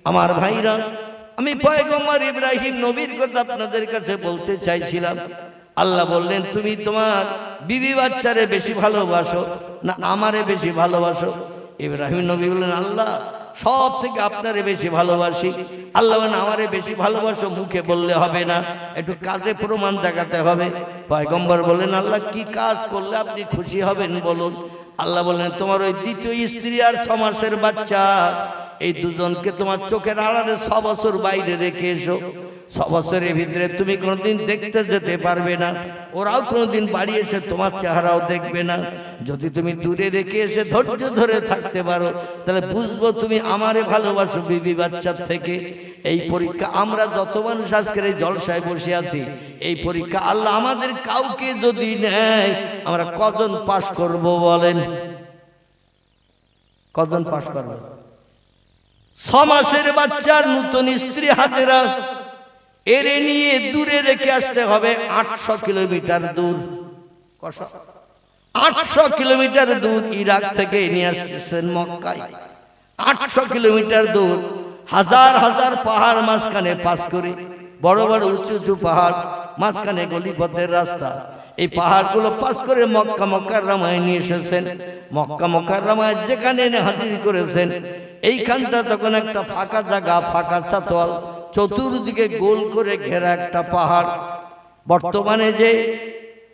আমার ভাইরা, আমি পয়গম্বর ইব্রাহিম নবীর কথা আপনাদের কাছে বলতে চাইছিলাম। আল্লাহ বললেন, তুমি তোমার বিবি বাচ্চারে বেশি ভালোবাসো না আমারে বেশি ভালোবাসো? ইব্রাহিম নবী বললেন, আল্লাহ সব থেকে আপনারে বেশি ভালোবাসি। আল্লাহ বলেন, আমারে বেশি ভালোবাসো মুখে বললে হবে না, একটু কাজে প্রমাণ দেখাতে হবে। পয়গম্বর বললেন, আল্লাহ কি কাজ করলে আপনি খুশি হবেন বলুন? আল্লাহ বললেন, তোমার ওই দ্বিতীয় স্ত্রী আর 6 মাসের বাচ্চা, এই দুজনকে তোমার চোখের আড়ালে 6 বছর বাইরে রেখে এসো। 6 বছরের ভিতরে তুমি কোনোদিন দেখতে যেতে পারবে না, ওরাও কোনোদিন বাড়ি এসে তোমার চেহারাও দেখবে না। যদি তুমি দূরে রেখে এসে ধৈর্য ধরে থাকতে পারো, তাহলে বুঝবো তুমি আমারে ভালোবাসো বিবি বাচ্চার থেকে। এই পরীক্ষা আমরা যত মানুষ আজকের এই জলসায় বসে আছি, এই পরীক্ষা আল্লাহ আমাদের কাউকে যদি নেয়, আমরা কজন পাশ করব বলেন? কজন পাশ করব? 6 মাসের বাচ্চার নতুন স্ত্রী হাজেরা, এরে নিয়ে দূরে রেখে আসতে হবে 800 কিলোমিটার দূর। 800 কিলোমিটার দূর ইরাক থেকে নিয়ে আসছেন মক্কায়। 800 কিলোমিটার দূর, হাজার হাজার পাহাড় মাঝখানে পাস করে, বড় বড় উঁচু উঁচু পাহাড়, মাঝখানে গলিপথের রাস্তা। এই পাহাড়গুলো পাস করে মক্কা মুকাররমায় নিয়ে এসেছেন। মক্কা মুকাররমায় যেখানে এনে হাজির করেছেন, এইখানটা তখন একটা ফাঁকা জায়গা, ফাঁকা চাতল, চতুর্দিকে গোল করে ঘেরা একটা পাহাড়। বর্তমানে যে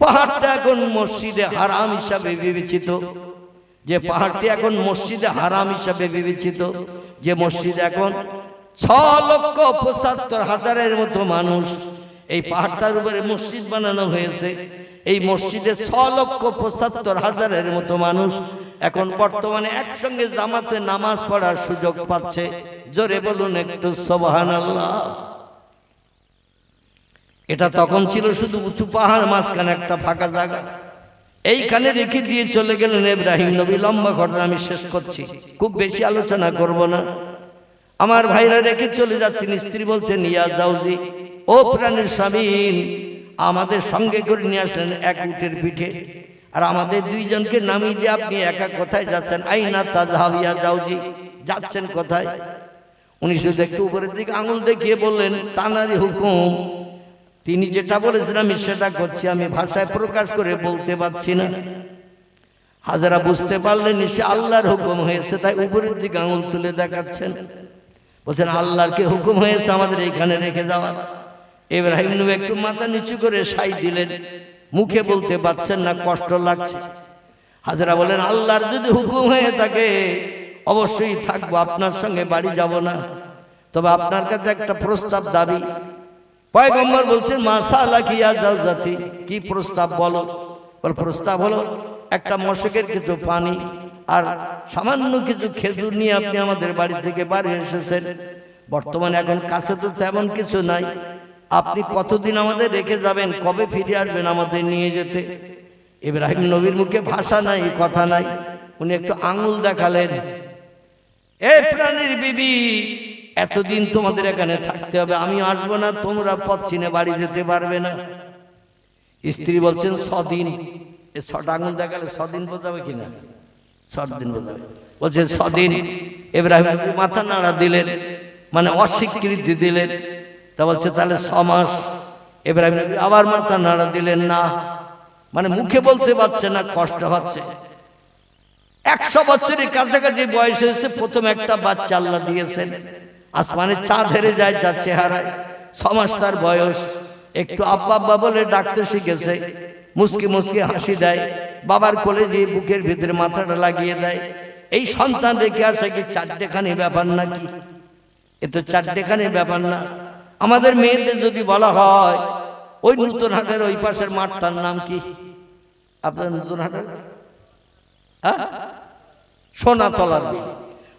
পাহাড়টা এখন মসজিদে হারাম হিসাবে বিবেচিত, যে পাহাড়টি এখন মসজিদে হারাম হিসাবে বিবেচিত, যে মসজিদ এখন 6,75,000 মতো মানুষ, এই পাহাড়টার উপরে মসজিদ বানানো হয়েছে। এই মসজিদে 6,75,000 মতো মানুষ এখন বর্তমানে একসঙ্গে জামাতে নামাজ পড়ার সুযোগ পাচ্ছে। জোরে বলুন একটু সুবহানাল্লাহ। এটা তখন ছিল শুধু উঁচু পাহাড়, মাঝখানে একটা ফাঁকা জায়গা। এইখানে রেখে দিয়ে চলে গেলেন ইব্রাহিম নবী। লম্বা ঘটনা, আমি শেষ করছি, খুব বেশি আলোচনা করব না। আমার ভাইরা রেখে চলে যাচ্ছেন, স্ত্রী বলছেন, ইয়া জাউজি, ও প্রাণের স্বামী, আমাদের সঙ্গে করে নিয়ে আসলেন এক উটের পিঠে, আর আমাদের দুইজনকে নামিয়ে দিয়ে আপনি একা কোথায় যাচ্ছেন? আইনা তাযহাব ইয়া জাউজি, যাচ্ছেন কোথায়? উনি শুধু একটু উপরের দিকে আঙুল দেখিয়ে বললেন, তানারি হুকুম, তিনি যেটা বলেছেন আমি সেটা করছি, আমি ভাষায় প্রকাশ করে বলতে পারছি না। হাজেরা বুঝতে পারলেন সে আল্লাহর হুকুম হয়েছে, তাই উপরের দিকে আঙুল তুলে দেখাচ্ছেন, বলছেন আল্লাহর কি হুকুম হয়েছে আমাদের এখানে রেখে যাওয়া? ইব্রাহিম নবী একটু মাথা নিচু করে সাই দিলেন, মুখে বলতে পারছেন না, কষ্ট লাগছে। হাজেরা বলেন, আল্লাহর যদি হুকুম হয়ে থাকে অবশ্যই থাকবো, আপনার সঙ্গে বাড়ি যাব না, তবে আপনার কাছে একটা প্রস্তাব দাবি। পয়গম্বর বলছেন, মাসালাকি ইয়া জাওজাতি, কি প্রস্তাব বলো? বল, প্রস্তাব হলো একটা মশকের কিছু পানি আর সামান্য কিছু খেজুর নিয়ে আপনি আমাদের বাড়ি থেকে বাড়ি এসেছেন। বর্তমানে এখন কাছে তো তেমন কিছু নাই, আপনি কতদিন আমাদের রেখে যাবেন, কবে ফিরে আসবেন আমাদের নিয়ে যেতে? ইব্রাহিম নবীর মুখে ভাষা নাই, কথা নাই, উনি একটু আঙুল দেখালেন, এ প্রাণীর বিবি, এতদিন তোমাদের এখানে থাকতে হবে, আমি আসবো না, তোমরা পথ চিনে বাড়ি যেতে পারবে না। স্ত্রী বলছেন 6 দিন। এ 6টা আঙুল দেখালে 6 দিন বোঝাবে কিনা? 6 দিন বোঝাবে। বলছে 6 দিন। ইব্রাহিম মাথা নাড়া দিলেন, মানে অস্বীকৃতি দিলেন। তা বলছে তাহলে 6 মাস। ইব্রাহিম আবার মাথা নাড়া দিলেন, না, মানে মুখে বলতে পারছে না, কষ্ট হচ্ছে। 100 বছরের কাছাকাছি বয়স হয়েছে, প্রথম একটা বাচ্চা আল্লাহ দিয়েছেন। আসমানে চাঁদ হেরে যায় যার চেহারায়। 6 মাস তার বয়স। একটু আব্বা আব্বা বলে ডাকতে শিখেছে, মুস্কি মুস্কি হাসি দেয়, বাবার কোলে যে বুকের ভিতরে মাথাটা লাগিয়ে দেয়। এই সন্তান রেখে আসে কি 4টেখানি ব্যাপার নাকি? এ তো 4টেখানি ব্যাপার না। আমাদের মেয়েদের যদি বলা হয়, ওই নতুন হাটের ওই পাশের মাঠটার নাম কি? আপনার নতুন হাটের সোনাতলার বিল।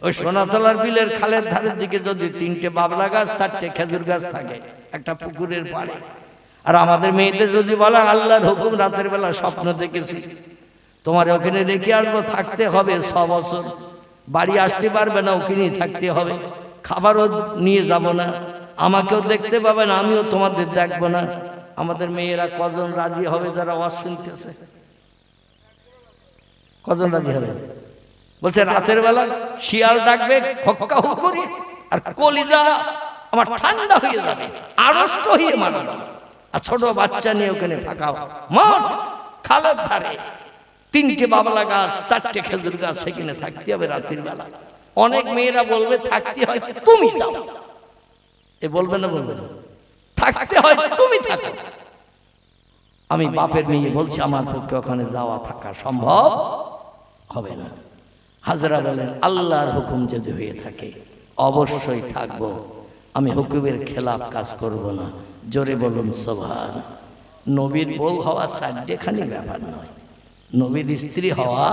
ওই সোনাতলার বিলের খালের ধারের দিকে যদি 3টে বাবলা গাছ, 4টে খেজুর গাছ থাকে একটা পুকুরের পাড়ে, আর আমাদের মেয়েদের যদি বলা, আল্লাহর হুকুম, রাতের বেলা স্বপ্ন দেখেছি তোমার ওখানে রেখে আসবো, থাকতে হবে 6 বছর, বাড়ি আসতে পারবে না, ওখানেই থাকতে হবে, খাবারও নিয়ে যাব না, আমাকেও দেখতে পাবে না, আমিও তোমাদের দেখবো না। আমাদের মেয়েরা কজন রাজি হবে যারা ওয়াজ শুনতেছে? কজন রাজি হবে? বলছে রাতের বেলা শিয়াল ডাকবে, হক্কা হুকুরি, আর কলিজা আমার ঠান্ডা হয়ে যাবে, আড়ষ্ট হয়ে মারা যাবে। আর ছোট বাচ্চা নিয়ে ওখানে ফাঁকা মাঠ, খালের ধারে 3টে বাবলা গাছ, 4টে খেজুর গাছ, সেখানে থাকতে হবে রাত্রির বেলা। অনেক মেয়েরা বলবে থাকতে হয় তুমি যাও, এ বলবে না, বলবে না, থাকতে হয় তুমি থাকো। আমি বাপের মেয়ে বলছি আমার পক্ষে ওখানে যাওয়া থাকা সম্ভব হবে না। হাজরা বলেন আল্লাহর হুকুম যদি হয়ে থাকে অবশ্যই থাকবো, আমি হুকুমের খেলাফ কাজ করব না। জোরে বলুন সুবহান। নবীর বউ হওয়া 4টেখানি ব্যাপার নয়, নবীর স্ত্রী হওয়া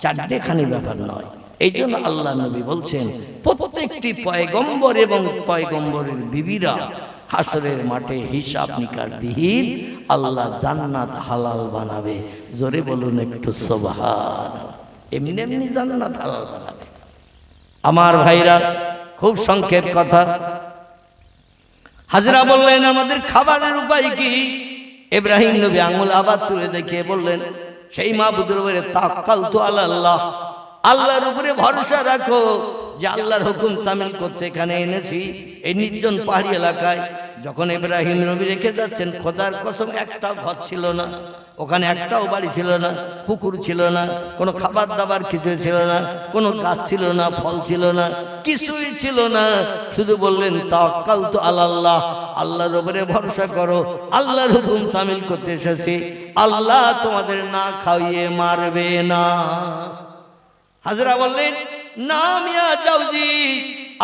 4টেখানি ব্যাপার নয়। এই জন্য আল্লাহ নবী বলছেন প্রত্যেকটি পয়গম্বর এবং পয়গম্বরের বিবিরা হাসরের মাঠে হিসাব নিকাশ বিহীন আল্লাহ জান্নাত হালাল বানাবে। জোরে বলুন একটু সুবহান। এমনি এমনি জান্নাত হালাল বানাবে। আমার ভাইরা, খুব সংক্ষেপ কথা। হাজরা বললেন আমাদের খাবারের উপায় কি? ইব্রাহিম নবী আঙুল আবার তুলে দেখিয়ে বললেন সেই মাবুদের উপরে তাওয়াক্কালতু আলাল্লাহ, আল্লাহর উপরে ভরসা রাখো যে আল্লাহর হুকুম তামিল করতে এখানে এনেছি এই নির্জন পাহাড়ি এলাকায়। যখন ইব্রাহিম নবী রেখে যাচ্ছেন, খোদার কসম একটাও ঘর ছিল না, ওখানে একটাও বাড়ি ছিল না, পুকুর ছিল না, কোনো খাবার দাবার কিছু ছিল না, কোনো গাছ ছিল না, ফল ছিল না, কিছুই ছিল না। শুধু বললেন তাওয়াক্কালতু আলাল্লাহ, আল্লাহর উপরে ভরসা করো, আল্লাহর হুকুম তামিল করতে এসেছি, আল্লাহ তোমাদের না খাইয়ে মারবে না। হাজরা বললেন না মিয়া জাউজি,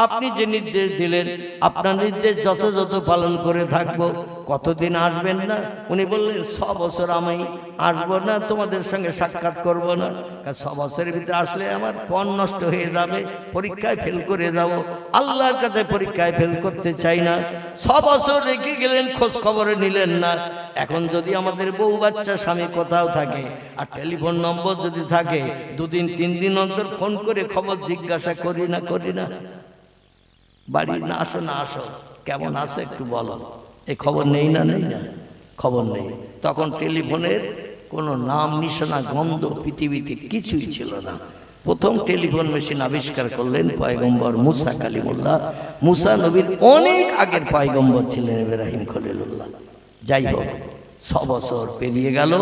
আপনি যে নির্দেশ দিলেন আপনার নির্দেশ যত পালন করে থাকবো। কতদিন আসবেন না? উনি বললেন 6 বছর আমি আসবো না, তোমাদের সঙ্গে সাক্ষাৎ করব না। 6 বছরের ভিতরে আসলে আমার পণ নষ্ট হয়ে যাবে, পরীক্ষায় ফেল করে যাব। আল্লাহর কাছে পরীক্ষায় ফেল করতে চাই না। 6 বছর রেখে গেলেন, খোঁজ খবরে নিলেন না। এখন যদি আমাদের বউ বাচ্চা স্বামী কোথাও থাকে আর টেলিফোন নম্বর যদি থাকে, 2 দিন 3 দিন অন্তর ফোন করে খবর জিজ্ঞাসা করি না, বাড়ি না আসো, না আসো, কেমন আসো একটু বলো, এই খবর নেই না, খবর নেই। তখন টেলিফোনের কোনো নাম নিশানা গন্ধ পৃথিবীতে কিছুই ছিল না। প্রথম টেলিফোন মেশিন আবিষ্কার করলেন পয়গম্বর মুসা কালিমুল্লাহ। মুসা নবীর অনেক আগের পয়গম্বর ছিলেন ইব্রাহিম খলিলুল্লাহ। যাই হোক, 6 বছর পেরিয়ে গেল,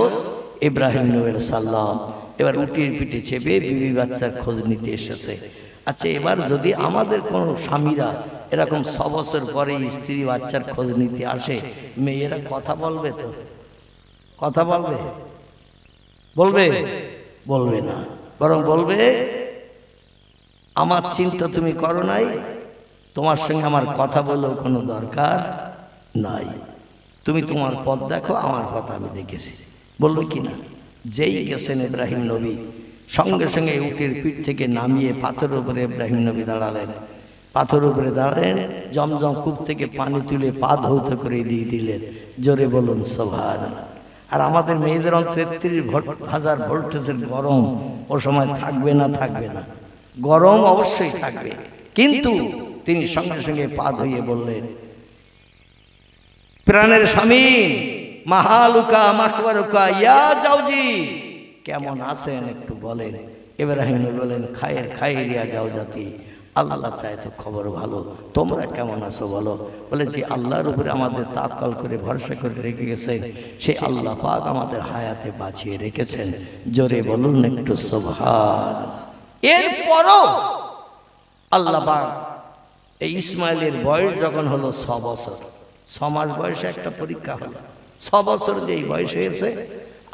ইব্রাহিম নবীর সাল্লাম এবার উটির পিঠে চেপে বিবি বাচ্চার খোঁজ নিতে এসেছে। আচ্ছা, এবার যদি আমাদের কোনো স্বামীরা এরকম 6 বছর পরে স্ত্রী বাচ্চার খোঁজ নিতে আসে, মেয়েরা কথা বলবে তো? কথা বলবে? বলবে না, বরং বলবে আমার চিন্তা তুমি করো নাই, তোমার সঙ্গে আমার কথা বলেও কোনো দরকার নাই, তুমি তোমার পথ দেখো, আমার পথ আমি দেখেছি। বলবে কি না? যেই গেছেন ইব্রাহিম নবী, সঙ্গে সঙ্গে উটের পিঠ থেকে নামিয়ে পাথরের উপরে ইব্রাহিম নবী দাঁড়ালেন। পাথরের উপরে দাঁড়ালেন, জমজম কূপ থেকে পানি তুলে পা ধৌত করে দিয়ে দিলেন। জোরে বলুন সুবহানাল্লাহ। আর আমাদের মেয়েদের 33,000 ভোল্টেজের গরম ও সময় থাকবে না? গরম অবশ্যই থাকবে, কিন্তু তিনি সঙ্গে সঙ্গে পা ধুয়ে বললেন প্রাণের স্বামী মাহালুকা মাকবারুকা ইয়া জাউজি, কেমন আছেন একটু বলেন। ইব্রাহিম বলেন খায়ের ইয়া জাউজাতি, আল্লাহ চায় তো খবর ভালো, তোমরা কেমন আছো বলো। বলে যে আল্লাহর উপরে আমাদের তাওয়াক্কুল করে ভরসা করে রেখে গেছেন, সেই আল্লাহ পাক আমাদের হায়াতে বাঁচিয়ে রেখেছেন। জোরে বলুন একটু সুবহান। এরপরও আল্লাহ পাক এই ইসমাইলের বয়স যখন হলো 6 বছর, 6 মাস বয়সে একটা পরীক্ষা হলো। 6 বছর যেই বয়স হয়েছে,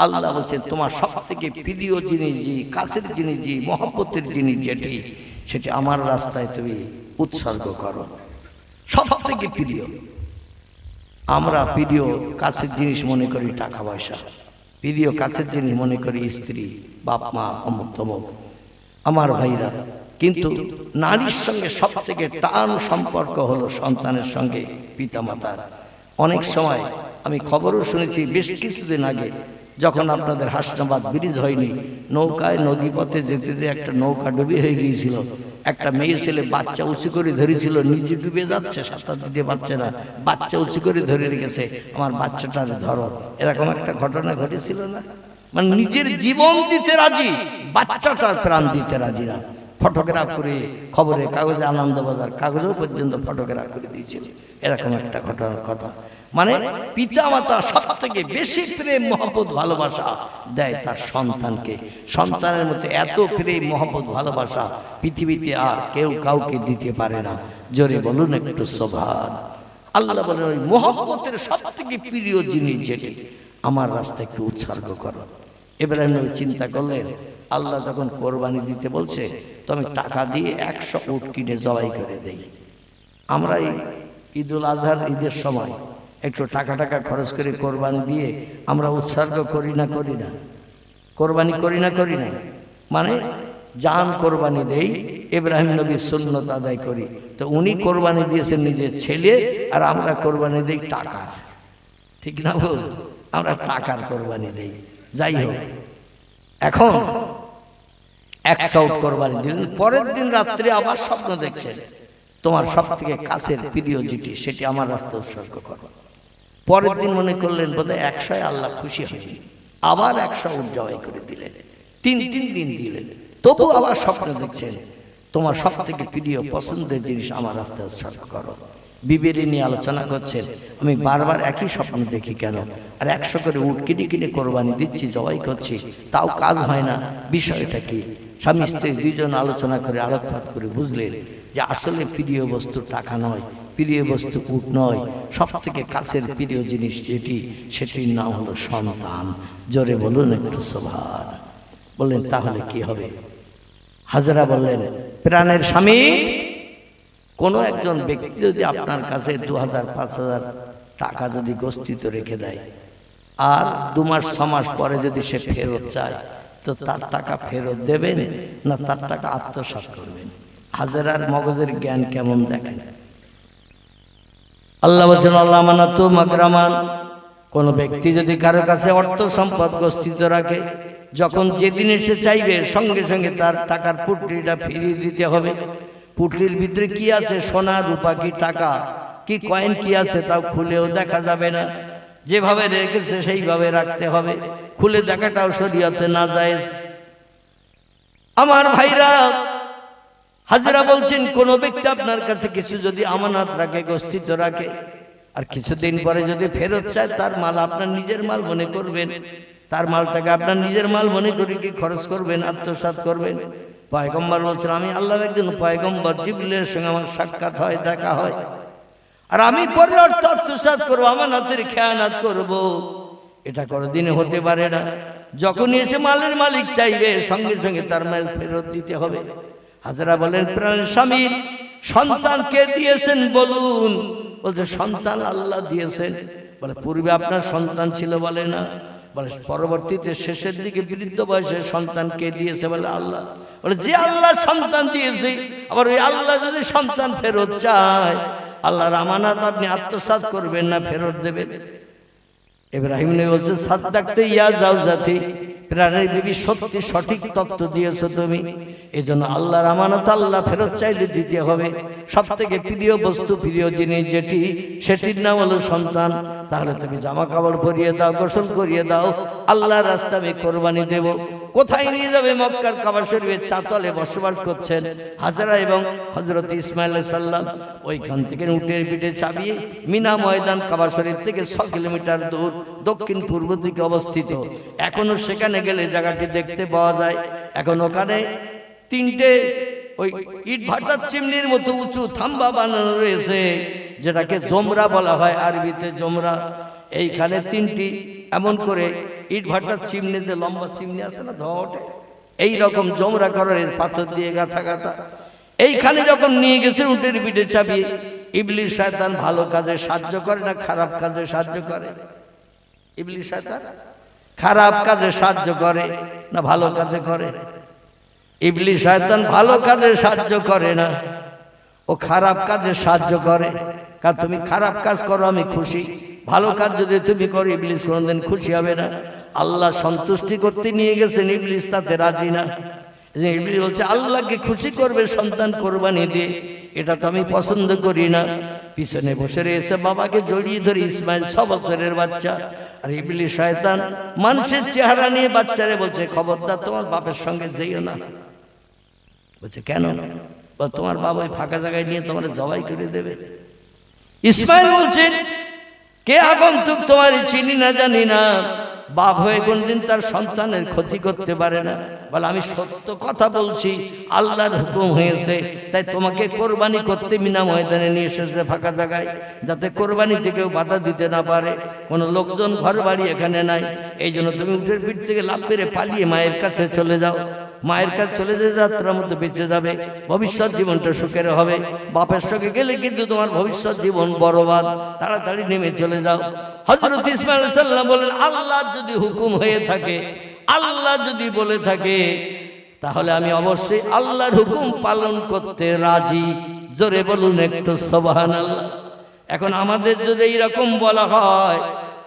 আল্লাহ বলছেন তোমার সব থেকে প্রিয় জিনিস যে, কাছের জিনিস যে, মহব্বতের জিনিস যেটি, সেটি আমার রাস্তায় তুমি উৎসর্গ করো। সব থেকে প্রিয়, আমরা প্রিয় কাছের জিনিস মনে করি টাকা পয়সা, প্রিয় কাছের জিনিস মনে করি স্ত্রী, বাপ মা, অমুক তমুক। আমার ভাইরা, কিন্তু নারীর সঙ্গে সব থেকে টান সম্পর্ক হলো সন্তানের সঙ্গে পিতামাতার। অনেক সময় আমি খবরও শুনেছি বেশ কিছুদিন আগে, যখন আপনাদের হাসনাবাদ ব্রিজ হয়নি, নৌকায় নদীপথে যেতে যেতে একটা নৌকা ডুবে হয়ে গিয়েছিল। একটা মেয়ে ছেলে বাচ্চা উঁচু করে ধরেছিল, নিজে ডুবে যাচ্ছে, সাঁতার দিতে পারছে না, বাচ্চা উঁচু করে ধরে রেখেছে, আমার বাচ্চাটার ধরো। এরকম একটা ঘটনা ঘটেছিল না? মানে নিজের জীবন দিতে রাজি, বাচ্চাটার প্রাণ দিতে রাজি না। ফটোগ্রাফ করে খবরে কাগজে, আনন্দবাজার কাগজেও পর্যন্ত ফটোগ্রাফ করে দিয়েছিল। এরকম একটা ঘটনার কথা। মানে পিতা মাতা সব থেকে বেশি প্রেম মহব্বত ভালোবাসা দেয় তার সন্তানকে। সন্তানের মতো এত প্রেম মহব্বত ভালোবাসা পৃথিবীতে আর কেউ কাউকে দিতে পারে না। জোরে বলুন একটু সুবহান আল্লাহ। বলেন ওই মহব্বতের সব থেকে প্রিয় জিনিস যেটি, আমার রাস্তায় একটু উৎসর্গ করো। ইব্রাহিম নবী চিন্তা করলেন, আল্লাহ তখন কোরবানি দিতে বলছে, তো আমি টাকা দিয়ে 100 উট কিনে জবাই করে দেই। আমরা এই ঈদুল আজহার ঈদের সময় একটু টাকা খরচ করে কোরবানি দিয়ে আমরা উৎসর্গ করি না কোরবানি করি না মানে জান কোরবানি দেই। ইব্রাহিম নবীর সুন্নত আদায় করি। তো উনি কোরবানি দিয়েছেন নিজের ছেলে, আর আমরা কোরবানি দেই টাকার। ঠিক না বল? আমরা টাকার কোরবানি দেই। যাই হোক, এখন 100 উট কোরবানি দিলেন। পরের দিন রাত্রে আবার স্বপ্ন দেখছেন, তোমার সব থেকে কাছের প্রিয় যেটি সেটি আমার রাস্তায় উৎসর্গ করো। পরের দিন মনে করলেন বোধহয় 100 আল্লাহ খুশি হয়নি, আবার 100 উট জবাই করে দিলেন। তিন দিন দিলেন, তবু আবার স্বপ্ন দেখছেন, তোমার সব থেকে প্রিয় পছন্দের জিনিস আমার রাস্তায় উৎসর্গ করো। বিবির নিয়ে আলোচনা করছেন, আমি বারবার একই স্বপ্ন দেখি কেন, আর 100 করে উট কিনে কোরবানি দিচ্ছি, জবাই করছি, তাও কাজ হয় না, বিষয়টা কি? স্বামী স্ত্রী দুইজন আলোচনা করে আলোকপাত করে বুঝলেন যে আসলে প্রিয় বস্তু টাকা নয়, প্রিয় বস্তু উট নয়, সব থেকে কাছের প্রিয় জিনিস যেটি সেটির নাম হলো সন্তান। জোরে বলুন একটু সুবহান। বললেন তাহলে কি হবে? হাজেরা বললেন, প্রাণের স্বামী, কোনো একজন ব্যক্তি যদি আপনার কাছে 2000-5000 টাকা যদি গচ্ছিত রেখে দেয়, আর 2 মাস 6 মাস পরে যদি সে ফেরত চায়, তো তার টাকা ফেরত দেবেন না তার টাকা আত্মসাৎ করবেন? হাজেরার মগজের জ্ঞান কেমন দেখেন। আল্লাহ বলছেন, আল্লাহ মানাতু মাকরামান, কোন ব্যক্তি যদি কারো কাছে অর্থ সম্পদ গচ্ছিত রাখে, যখন যেদিন এসে চাইবে সঙ্গে সঙ্গে তার টাকার পুটলিটা ফিরিয়ে দিতে হবে। পুটলির ভিতরে কি আছে, সোনা রূপা কি টাকা কি কয়েন কি আছে, তাও খুলেও দেখা যাবে না। যেভাবে রেখেছে সেইভাবে রাখতে হবে, খুলে দেখাটাও শরীয়তে নাজায়েজ। আমার ভাইরা, হাজেরা বলছেন, কোন ব্যক্তি আপনার কাছে কিছু যদি আমানত রাখে, গচ্ছিত রাখে, আর কিছুদিন পরে যদি ফেরত চায়, তার মাল আপনার নিজের মাল মনে করবেন, তার মালটাকে আপনার নিজের মাল মনে করে কি খরচ করবেন, আত্মসাৎ করবেন? পয়গম্বর বলছেন, আমি আল্লাহর একজন পয়গম্বর, জিবরিলের সঙ্গে আমার সাক্ষাৎ হয়, দেখা হয়, আর আমি পরে অর্থ আত্মসাৎ করবো, আমানতের খেয়ানত করব, এটা কোনোদিনই হতে পারে না। যখনই এসে মালের মালিক চাইবে, সঙ্গে সঙ্গে তার মাল ফেরত দিতে হবে। হাজেরা বলেন, প্রাণের স্বামী, সন্তান কে দিয়েছেন বলুন? বলছে, সন্তান আল্লাহ দিয়েছেন। বলে, পূর্বে আপনার সন্তান ছিল? বলে না। বলে, পরবর্তীতে শেষের দিকে বৃদ্ধ বয়সে সন্তান কে দিয়েছে? বলে, আল্লাহ। বলে, যে আল্লাহ সন্তান দিয়েছে, আবার ওই আল্লাহ যদি সন্তান ফেরত চায়, আল্লাহর আমানত আপনি আত্মসাৎ করবেন না ফেরত দেবেন? ইব্রাহিম নবী বলছে, সাদ্দাকতে ইয়া জাওজাতি, প্রাণের বিবি, সত্যি সঠিক তত্ত্ব দিয়েছো তুমি। এই জন্য আল্লাহর আমানত আল্লাহ ফেরত চাইলে দিতে হবে। সব থেকে প্রিয় বস্তু, প্রিয় জিনিস যেটি, সেটির নাম হলো সন্তান। তাহলে তুমি জামা কাপড় পরিয়ে দাও, গোসল করিয়ে দাও, আল্লাহর রাস্তায় আমি কোরবানি দেব। কোথায় নিয়ে যাবে? মক্কার কাবা শরীফের চাতলে বসবাস করছেন হাজেরা এবং হযরত ইসমাঈল আলাইহিস সালাম। ওইখান থেকে উটের পিঠে চাপিয়ে মিনা ময়দান কাবা শরীফ থেকে 6 কিলোমিটার দূর দক্ষিণ পূর্ব দিকে অবস্থিত। এখনো সেখানে গেলে জায়গাটি দেখতে পাওয়া যায়। এখন ওখানে 3টে ওই ইট ভাটার চিমনির মতো উঁচু থাম্বা বানানো রয়েছে, যেটাকে জমরা বলা হয় আরবিতে, জমরা। এইখানে 3টি এমন করে ইট ভাটার চিমনিতে, লম্বা চিমনি আছে না, ধোয়া ওঠে, এইরকম জমরা করার পাথর দিয়ে গাঁথা গাঁথা। এইখানে যখন নিয়ে গেছে উটের পিঠে চাপিয়ে, ইবলিস শয়তান ভালো কাজে সাহায্য করে না খারাপ কাজে সাহায্য করে? ইবলিস শয়তান খারাপ কাজে সাহায্য করে না ভালো কাজে করে? ইবলিস শয়তান ভালো কাজে সাহায্য করে না, ও খারাপ কাজে সাহায্য করে। কারণ তুমি খারাপ কাজ করো আমি খুশি, ভালো কাজ যদি তুমি করো ইবলিস কোনোদিন খুশি হবে না। আল্লাহ সন্তুষ্টি করতে নিয়ে গেছেন, ইবলিস তাতে রাজি না। ইবলিস বলছে, আল্লাহকে খুশি করবে সন্তান কোরবানি দিয়ে, এটা তো আমি পছন্দ করি না। পিছনে বসে রয়েছে বাবাকে জড়িয়ে ধরে ইসমাইল, 6 বছরের বাচ্চা। আর ইবলিস শয়তান মানুষের চেহারা নিয়ে বাচ্চারে বলছে, খবরদার তোমার বাপের সঙ্গে যেও না। বলছে কেন? বল তোমার বাবা ওই ফাঁকা জায়গায় নিয়ে তোমার জবাই করে দেবে। ইসমাইল বলছেন কে আগন্তুক তোমার চিনি না জানি না, বাপ হয়ে কোনদিন তার সন্তানের ক্ষতি করতে পারে না। বলে আমি সত্য কথা বলছি, আল্লাহর হুকুম হয়েছে, তাই তোমাকে কোরবানি করতে মিনা ময়দানে নিয়ে এসেছে ফাঁকা জায়গায়, যাতে কোরবানিতে কেউ বাধা দিতে না পারে। কোনো লোকজন ঘর বাড়ি এখানে নাই, এই জন্য তুমি উটের পিঠ থেকে লাফ মেরে পালিয়ে মায়ের কাছে চলে যাও। মায়ের কাছে চলে যে যাত্রার মধ্যে বেঁচে যাবে, ভবিষ্যৎ জীবনটা সুখের হবে। বাপের সঙ্গে গেলে কিন্তু তোমার ভবিষ্যৎ জীবন বরবাদ, তাড়াতাড়ি নেমে চলে যাও। হযরত ইসমাঈল আলাইহিস সালাম বলেন আল্লাহর যদি হুকুম হয়ে থাকে, আল্লাহ যদি বলে থাকে, তাহলে আমি অবশ্যই আল্লাহর হুকুম পালন করতে রাজি। জোরে বলুন একটু সুবহানাল্লাহ। এখন আমাদের যদি এইরকম বলা হয়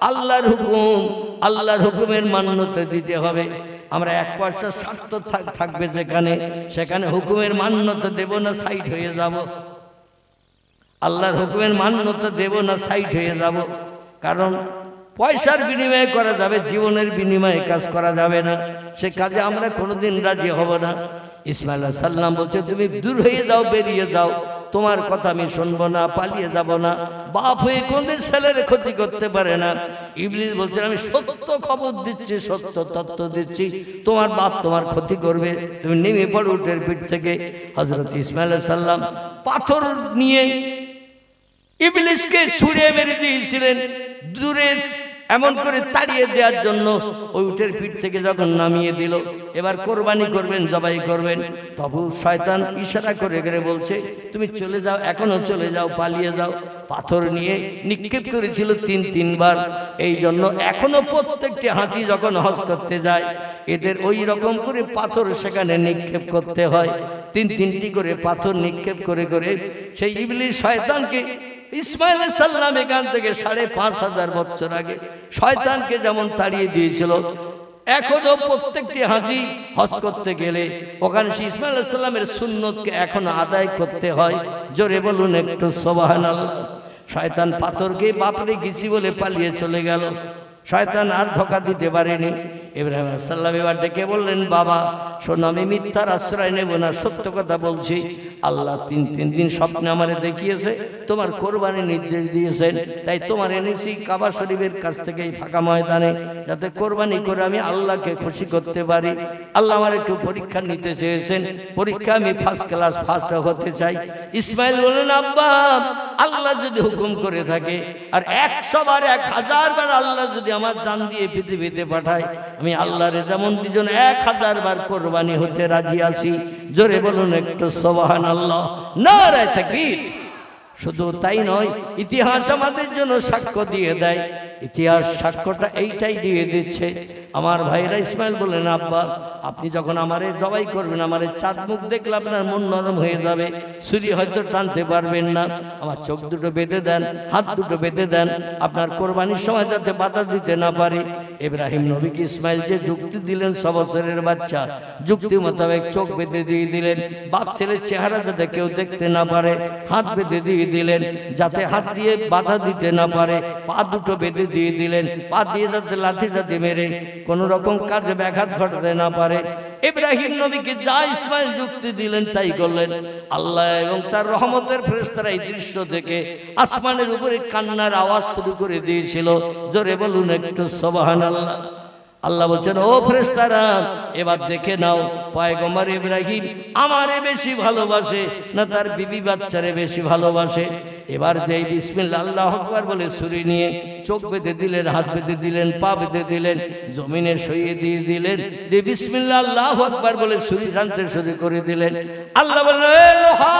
আল্লাহর হুকুম, আল্লাহর হুকুমের মান্যতা দিতে হবে, আমরা এক পয়সা স্বার্থ থাকবে যেখানে, সেখানে হুকুমের মান্যতা দেব না, সাইড হয়ে যাব। আল্লাহর হুকুমের মান্যতা দেব না, সাইড হয়ে যাব। কারণ পয়সার বিনিময়ে করা যাবে, জীবনের বিনিময়ে কাজ করা যাবে না, সে কাজে আমরা কোনোদিন রাজি হব না। ইসমাঈল আলাইহিস সালাম বলছে তুমি দূর হয়ে যাও, বেরিয়ে যাও, তোমার কথা আমি শুনবো না, পালিয়ে যাব না। বাপ হয়ে কোনদিন ছেলের ক্ষতি করতে পারে না। ইবলিস বলছে আমি সত্য খবর দিচ্ছি, সত্য তত্ত্ব দিচ্ছি, তোমার বাপ তোমার ক্ষতি করবে, তুমি নেমে পড়ো উটের পিঠ থেকে। হযরত ইসমাঈল আলাইহিস সালাম পাথর নিয়ে ইবলিসকে ছুঁড়ে মেরে দিয়েছিলেন দূরে, এমন করে তাড়িয়ে দেওয়ার জন্য। ওই উটের পিঠ থেকে যখন নামিয়ে দিল, এবার কোরবানি করবেন, জবাই করবেন, তবু শয়তান ইশারা করে করে বলছে তুমি চলে যাও, এখনো চলে যাও, পালিয়ে যাও। পাথর নিয়ে নিক্ষেপ করেছিল তিনবার। এই জন্য এখনো প্রত্যেকটি হাতি যখন হজ করতে যায়, এদের ওই রকম করে পাথর সেখানে নিক্ষেপ করতে হয়। তিনটি করে পাথর নিক্ষেপ করে করে সেই ইবলিস শয়তানকে, ইসমাঈল আলাইহিস সালাম এখান থেকে ৫৫০০ বছর আগে শয়তানকে যেমন তাড়িয়ে দিয়েছিল, এখনো প্রত্যেকটি হাজি হজ করতে গেলে ওখানে ইসমাঈল আলাইহিস সালামের সুন্নতকে এখনো আদায় করতে হয়। জোরে বলুন একটু সুবহানাল্লাহ। শয়তান পাথরকে বাপরে গেছি বলে পালিয়ে চলে গেল, শয়তান আর ধোঁকা দিতে পারেনি। ইব্রাহিম আলাইহিস সালাম এবার ডেকে বললেন বাবা শোনো, আমি মিথ্যার আশ্রয় নেব না, সত্য কথা বলছি। আল্লাহ তিন দিন স্বপ্নে আমারে দেখিয়েছে, তোমার কোরবানির নির্দেশ দিয়েছেন, তাই তোমার এনেছি কাবা শরীফের কাছ থেকে এই ফাঁকা ময়দানে, যাতে কোরবানি করে আমি আল্লাহকে খুশি করতে পারি। আল্লাহ আমার একটু পরীক্ষা নিতে চেয়েছেন, পরীক্ষা আমি ফার্স্ট ক্লাস ফার্স্ট হতে চাই। ইসমাঈল বললেন আব্বা আল্লাহ যদি হুকুম করে থাকে, আর ১০০ বার ১০০০ বার আল্লাহ যদি আমার জান দিয়ে পৃথিবীতে পাঠায়, আমি আল্লাহর যেমন দুজন ১০০০ বার কোরবানি হতে রাজি আছি। জোরে বলুন একটু সুবহানাল্লাহ, নারে তাকবীর। শুধু তাই নয়, ইতিহাস আমাদের জন্য সাক্ষ্য দিয়ে দেয়। ইতিহাস সাক্ষ্যটা এইটাই দিয়ে দিচ্ছে। আমার ভাইরা ইসমাঈল বললেন আব্বা আপনি যখন আমারে জবাই করবেন, আমারে চাঁদ মুখ দেখলে আপনার মন নরম হয়ে যাবে, ছুরি হয়তো টানতে পারবেন না, আমার চোখ দুটো বেঁধে দেন, হাত দুটো বেঁধে দেন, আপনার কোরবানির সময় যাতে বাধা দিতে না পারে। ইব্রাহিম নবীকে ইসমাঈল যে যুক্তি দিলেন, ৬ বছরের বাচ্চা, যুক্তি মোতাবেক চোখ বেঁধে দিয়ে দিলেন, বাপ ছেলের চেহারা যাতে কেউ দেখতে না পারে, হাত বেঁধে দিয়ে দিলেন যাতে হাত দিয়ে বাধা দিতে না পারে, পা দুটো বেঁধে দিয়ে দিলেন, পা দিয়ে যাতে লাঠিটাতে মেরে কোন রকম কাজে ব্যাঘাত ঘটাতে না পারে। ইব্রাহিম নবীকে যা ইসমাঈল যুক্তি দিলেন তাই করলেন। আল্লাহ এবং তার রহমতের ফেরেশতারা এই দৃশ্য দেখে আসমানের উপরে কান্নার আওয়াজ শুরু করে দিয়েছিল। জোরে বলুন একটু সুবহানাল্লাহ। আল্লাহ বলছেন ও ফেরেশতারা এবার দেখে নাও পয়গম্বর ইব্রাহিম আমারে বেশি ভালোবাসে না তার বিবি বাচ্চারে বেশি ভালোবাসে। এবার যেই বিসমিল্লাহ আল্লাহু আকবার বলে ছুরি নিয়ে চোখ বেঁধে দিলেন, হাত বেঁধে দিলেন, পা বেঁধে দিলেন, জমিনে শুইয়ে দিয়ে দিলেন, দিয়ে বিসমিল্লাহ আল্লাহু আকবার বলে ছুরি টানতে শুরু করে দিলেন। আল্লাহ বললেন এ লোহা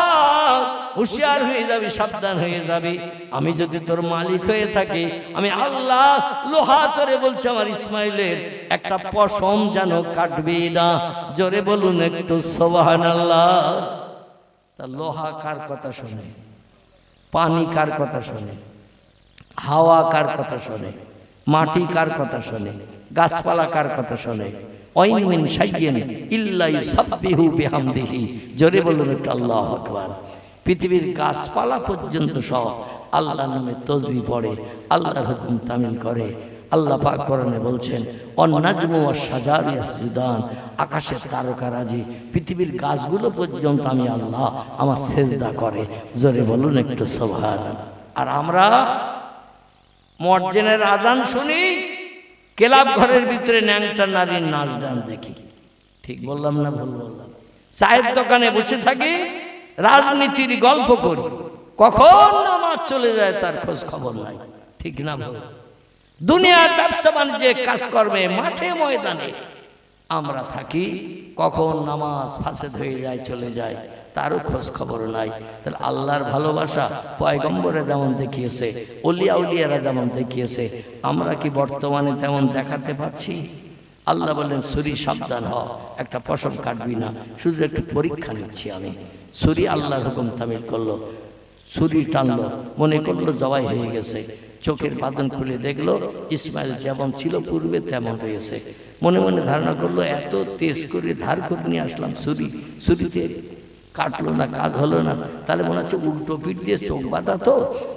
হুঁশিয়ার হয়ে যাবি, সাবধান হয়ে যাবি, আমি যদি তোর মালিক হয়ে থাকি, আমি আল্লাহ লোহা তোরে বলছি আমার ইসমাইলের একটা পশম যেন কাটবি না। জোরে বলুন একটু সুবহানাল্লাহ। তা লোহা কার কথা শোনে? পানি কার কথা শোনে? হাওয়া কার কথা শোনে? মাটি কার কথা শোনে? গাছপালা কার কথা শোনে? ওয়াইন মিন শাইইন ইল্লা ইউসাব্বিহু বিহামদিহি। জোরে বলুন একটু আল্লাহু আকবার। পৃথিবীর গাছপালা পর্যন্ত সব আল্লাহর নামে তসবিহ পড়ে, আল্লাহর হুকুম তামিল করে, আল্লাহ পাক কোরআনে বলছেন অন্নাজমু ওয়াশ-শাজারু ইয়াসজুদান, আকাশের তারকারাজি পৃথিবীর গাছগুলো পর্যন্ত আমি আল্লাহ আমার সেজদা করে। জোরে বলুন একটু সুবহানাল্লাহ। আর আমরা মুয়াজ্জিনের আযান শুনি, ক্লাব ঘরের ভিতরে ন্যাংটা নারীর নাচ গান দেখি। ঠিক বললাম না ভুল বললাম? চায়ের দোকানে বসে থাকি, রাজনীতির গল্প করি, কখন নামাজ চলে যায় তার খোঁজ খবর নাই। ঠিক না ভুল? দুনিয়ার ব্যবসা বাণিজ্যে কাজকর্মে মাঠে ময়দানে আমরা থাকি, কখন নামাজ ফাসেদ হয়ে যায় চলে যায় তারও খোঁজ খবর নাই। তাহলে আল্লাহর ভালোবাসা পয়গম্বরে যেমন দেখিয়েছে, ওলিয়া উলিয়ারা যেমন দেখিয়েছে, আমরা কি বর্তমানে তেমন দেখাতে পাচ্ছি? আল্লাহ বললেন ছুরি সাবধান হ, একটা পশম কাটবি না, শুধু একটু পরীক্ষা নিচ্ছি আমি। ছুরি আল্লাহর হুকুম তামিল করলো, ছুরি টানলো, মনে করলো জবাই হয়ে গেছে, চোখের বাঁধন খুলে দেখলো ইসমাইল যেমন ছিল পূর্বে তেমন হয়েছে। মনে মনে ধারণা করলো এত তেজ করে ধার করে নিয়ে আসলাম ছুরি, ছুরিতে কাটলো না, কাজ হলো না, তাহলে মনে হচ্ছে উল্টো পিঠ দিয়ে চোখ বাঁধা, তো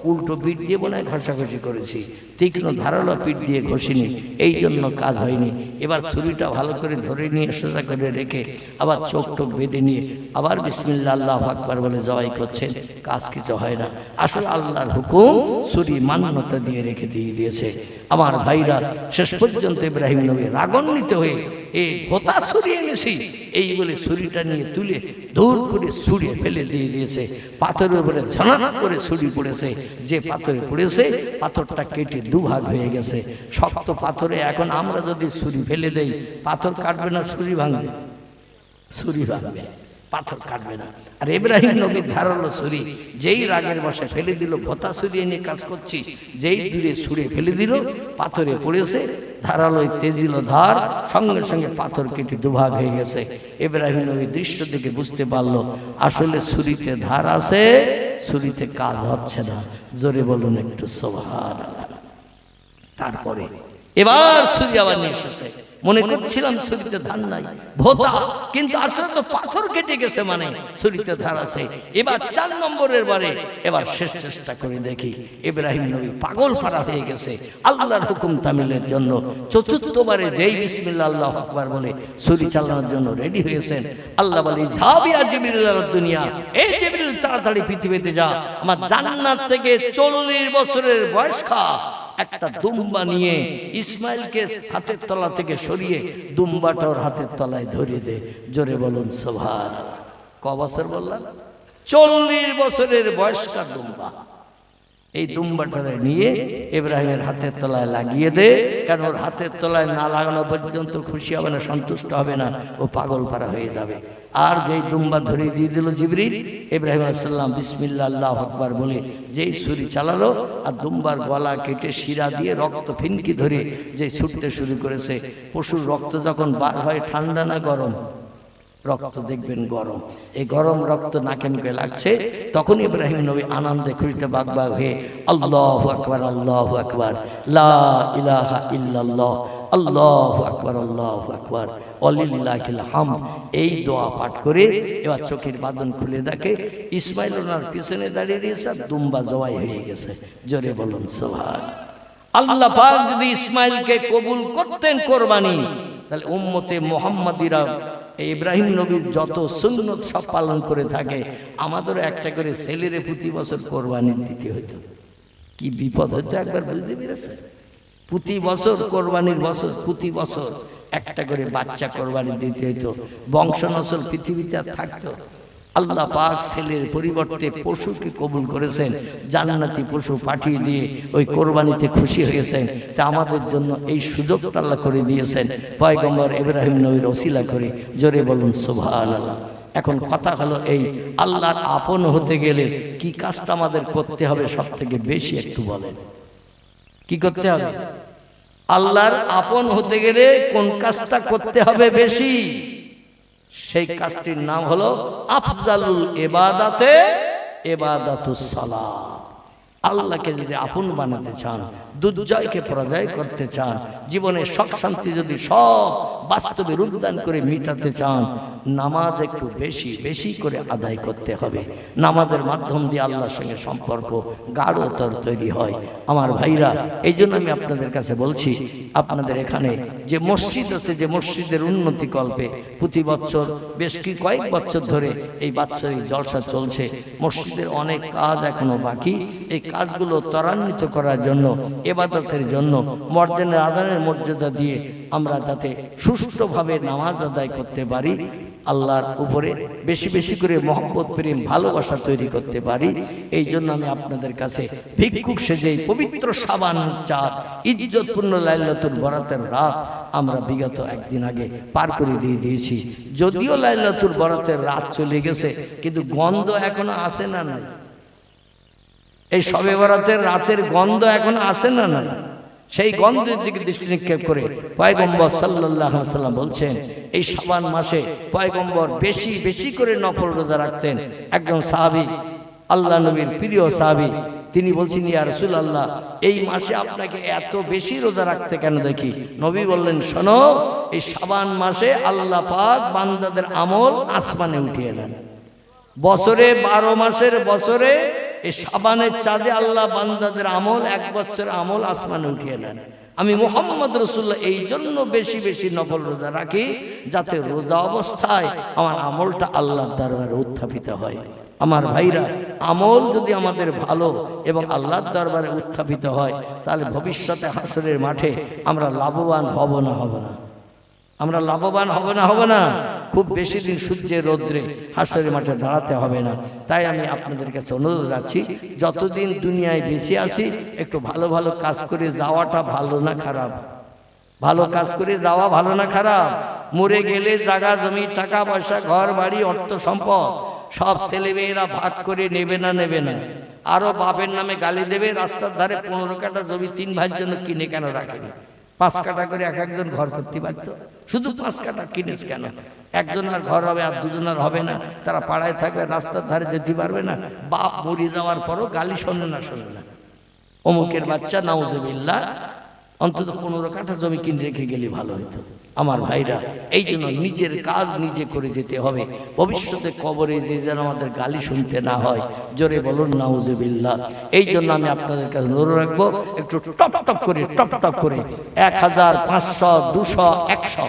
উল্টো পিঠ দিয়ে মনে হয় ঘষাঘষি করেছি, তীক্ষ্ণ ধারালো পিঠ দিয়ে ঘষিনি, এই জন্য কাজ হয়নি। এবার ছুরিটা ভালো করে ধরে নিয়ে সোজা করে রেখে আবার চোখ টোক বেঁধে নিয়ে আবার বিসমিল্লাহ আল্লাহু আকবার বলে জবাই করছেন, কাজ কিছু হয় না। আসলে আল্লাহর হুকুম ছুরি মান্যতা দিয়ে রেখে দিয়েছে। আমার ভাইরা, শেষ পর্যন্ত ইব্রাহিম নবী রাগান্বিত হয়ে এই ভোতা ছুরি এনেছি এই বলে ছুরিটা নিয়ে তুলে দূর করে ছুঁড়ে ফেলে দিয়ে দিয়েছে। পাথরের উপরে ঝনাট করে ছুরি পড়েছে, যে পাথরে পড়েছে পাথরটা কেটে দুভাগ হয়ে গেছে। শক্ত পাথরে এখন আমরা যদি ছুরি ফেলে দেই, পাথর কাটবে না ছুরি ভাঙবে? ছুরি ভাঙবে, পাথর কাটবে না। আর ইব্রাহিম নবীর ধারালো ছুরি যেই রাগের বসে ফেলে দিল, ভোতা ছুরি নিয়ে কাজ করছি, যেই দূরে ছুঁড়ে ফেলে দিল, পাথরে পড়েছে, ধারালো তেজিল ধার, সঙ্গে সঙ্গে পাথর কেটে দুভাগ হয়ে গেছে। ইব্রাহিম নবী দৃশ্য থেকে বুঝতে পারলো আসলে ছুরিতে ধার আছে, ছুরিতে কাজ হচ্ছে না। জোরে বলুন একটু সুবহানাল্লাহ। তারপরে এবার ছুরি আবার নিয়ে এসেছে, মনে করছিলাম ছুরিতে ধার নাই, ভোতা, কিন্তু আসলে তো পাথর কেটে গেছে, মানে ছুরিতে ধার আছে। এবার 4 নম্বরের বারে এবার শেষ চেষ্টা করে দেখি ইব্রাহিম নবী পাগল পারা হয়ে গেছে আল্লাহর হুকুম তামিলের জন্য। চতুর্থবারে যেই বিসমিল্লাহ আল্লাহু আকবার বলে ছুরি চালানোর জন্য রেডি হয়েছেন, আল্লাহ বলে যাবিয়া জিবরিল আলাদ দুনিয়া, এই জিবরিল তাড়াতাড়ি পৃথিবীতে যা, আমার জান্নাত থেকে 40 বছরের বয়স্কা একটা দুম্বা নিয়ে ইসমাইলকে হাতের তলা থেকে সরিয়ে দুম্বাটা ওর হাতের তলায় ধরিয়ে দে। জোরে বলুন সুবহানাল্লাহ। ক বছর বললাম? 40 বছরের বয়স্কা দুম্বা। এই দুম্বাটা নিয়ে ইব্রাহিমের হাতের তলায় লাগিয়ে দে, কারণ ওর হাতের তলায় না লাগানো পর্যন্ত খুশি হবে না, সন্তুষ্ট হবে না, ও পাগল পারা হয়ে যাবে। আর যেই দুম্বা ধরে দিয়ে দিল জিবরিল, ইব্রাহিম আলাইহিস সালাম বিসমিল্লাহ আল্লাহু আকবার বলে যেই ছুরি চালালো, আর দুম্বার গলা কেটে শিরা দিয়ে রক্ত ফিনকি ধরে যে ছুটতে শুরু করেছে। পশুর রক্ত যখন বার হয় ঠান্ডা না গরম? রক্ত দেখবেন গরম, এই গরম রক্ত নাকে মুখে লাগছে, তখন ইব্রাহিম নবী আনন্দে খুশিতে বাগবাগ হয়ে আল্লাহু আকবার, আল্লাহু আকবার, লা ইলাহা ইল্লাল্লাহ, আল্লাহু আকবার, আল্লাহু আকবার, ওয়ালিল্লাহিল হামদ, এই দোয়া পাঠ করে এবার চোখের বাঁধন খুলে দেখে ইসমাইল ওনার পিছনে দাঁড়িয়ে দিয়েছে, দুম্বা জবাই হয়ে গেছে। জোরে বলুন সুবহানাল্লাহ। আল্লাহ পাক যদি ইসমাইলকে কবুল করতেন কোরবানি, তাহলে উম্মতে মুহাম্মাদিরা ইব্রাহিম নবীর যত সুন্নত সব পালন করে থাকে, আমাদেরও একটা করে ছেলেরে প্রতি বছর কোরবানি দিতে হতো। কি বিপদ হতো একবার বুঝতে পেরেছেন? প্রতি বছর কোরবানির বছর, প্রতি বছর একটা করে বাচ্চা কোরবানি দিতে হতো, বংশ নসল পৃথিবীতে আর থাকতো। আল্লাহ পাক ছেলের পরিবর্তে পশুকে কবুল করেছেন, জান্নাতি পশু পাঠিয়ে দিয়ে ওই কোরবানিতে খুশি হয়েছেন। তা আমাদের জন্য এই সুযোগটা আল্লাহ করে দিয়েছেন পয়গম্বর ইব্রাহিম নবীর ওসিলা করে। জোরে বলুন সুবহানাল্লাহ। এখন কথা হলো এই, আল্লাহর আপন হতে গেলে কি কাজটা আমাদের করতে হবে সব থেকে বেশি একটু বলেন? কি করতে হবে? আল্লাহর আপন হতে গেলে কোন কাজটা করতে হবে বেশি? সেই কাজটির নাম হলো আফজালুল ইবাদাতে ইবাদাতুস সালাত। আল্লাহকে যদি আপন বানাতে চান, দুর্জয়কে পরাজয় করতে চান, জীবনের সুখ শান্তি যদি সব বাস্তবে রূপদান করে মিটাতে চান, নামাজ একটু বেশি বেশি করে আদায় করতে হবে। নামাজের মাধ্যম দিয়ে আল্লাহর সঙ্গে সম্পর্ক গাঢ়তর তৈরি হয়। আমার ভাইরা, এই জন্য আমি আপনাদের কাছে বলছি, আপনাদের এখানে যে মসজিদ আছে, যে মসজিদের উন্নতি কল্পে প্রতি বছর বেশ কয়েক বছর ধরে এই বাৎসরিক জলসা চলছে। মসজিদের অনেক কাজ এখনো বাকি। এই কাজগুলো ত্বরান্বিত করার জন্য, ইবাদতের জন্য, মর্যাদার আদানের মর্যাদা দিয়ে আমরা যাতে সুষ্ঠুভাবে নামাজ আদায় করতে পারি, আল্লাহর উপরে বেশি বেশি করে মহব্বত, প্রেম, ভালোবাসা তৈরি করতে পারি, এই জন্য আমি আপনাদের কাছে ভিক্ষুক সেজে পবিত্র শাবান চাঁদ, ইজ্জতপূর্ণ লাইলাতুল বরাতের রাত আমরা বিগত একদিন আগে পার করে দিয়ে দিয়েছি। যদিও লাইলাতুল বরাতের রাত চলে গেছে, কিন্তু গন্ধ এখনো আসে না নাই? এই শবে বরাতের রাতের গন্ধ এখন আসে না না? সেই গন্ধের দিকে দৃষ্টি নিক্ষেপ করে পয়গম্বর সাল্লাল্লাহু আলাইহি ওয়াসাল্লাম বলছেন, এই শাবান মাসে পয়গম্বর বেশি বেশি করে নফল রোজা রাখতেন। একজন সাহাবী, আল্লাহ নবীর প্রিয় সাহাবী, তিনি বলছেন, ইয়া রাসূলুল্লাহ, এই মাসে আপনাকে এত বেশি রোজা রাখতে কেন দেখি? নবী বললেন, শোনো, এই শাবান মাসে আল্লাহ পাক বান্দাদের আমল আসমানে উঠিয়ে দেন। বছরে 12 মাসের বছরে এই শাবানের চাঁদে আল্লাহ বান্দাদের আমল, এক বছর আমল আসমানে উঠিয়ে নেন। আমি মুহাম্মদ রাসূলুল্লাহ এই জন্য বেশি বেশি নফল রোজা রাখি, যাতে রোজা অবস্থায় আমার আমলটা আল্লাহর দরবারে উত্থাপিত হয়। আমার ভাইরা, আমল যদি আমাদের ভালো এবং আল্লাহর দরবারে উত্থাপিত হয়, তাহলে ভবিষ্যতে হাসরের মাঠে আমরা লাভবান হব না? হব না? আমরা লাভবান হব না? হব না? খুব বেশি দিন সূর্যের রৌদ্রে হাসরের মাঠে দাঁড়াতে হবে না। তাই আমি আপনাদের কাছে অনুরোধ রাখছি, যতদিন দুনিয়ায় বেঁচে আছি, একটু ভালো ভালো কাজ করে যাওয়াটা ভালো না খারাপ? ভালো কাজ করে যাওয়া ভালো না খারাপ? মরে গেলে জায়গা জমি, টাকা পয়সা, ঘর বাড়ি, অর্থ সম্পদ সব ছেলেমেয়েরা ভাগ করে নেবে না? নেবে না? আরো বাপের নামে গালি দেবে। রাস্তার ধারে 15 কাঠা জমি 3 ভাইয়ের জন্য কিনে কেন রাখেনি? 5 কাঠা করে এক একজন ঘর করতে পারত। শুধু 5 কাঠা কিনেছ কেন? একজনের ঘর হবে আর দুজনের হবে না। তারা পাড়ায় থাকবে, রাস্তার ধারে যেতে পারবে না। বাপ মরে যাওয়ার পরও গালি শোনে না, শোনে না। অমুকের বাচ্চা, নাউজুবিল্লাহ, অন্তত 15 কাঠা জমি কিনে রেখে গেলে ভালো হতো। আমার ভাইরা, এই জন্য নিজের কাজ নিজে করে যেতে হবে। ভবিষ্যতে কবরে যে যেন আমাদের গালি শুনতে না হয়। জোরে বলুন নাউজুবিল্লাহ। এই জন্য আমি আপনাদের কাছে অনুরোধ রাখবো, একটু টপ টপ করে 1000, 500, 200, 100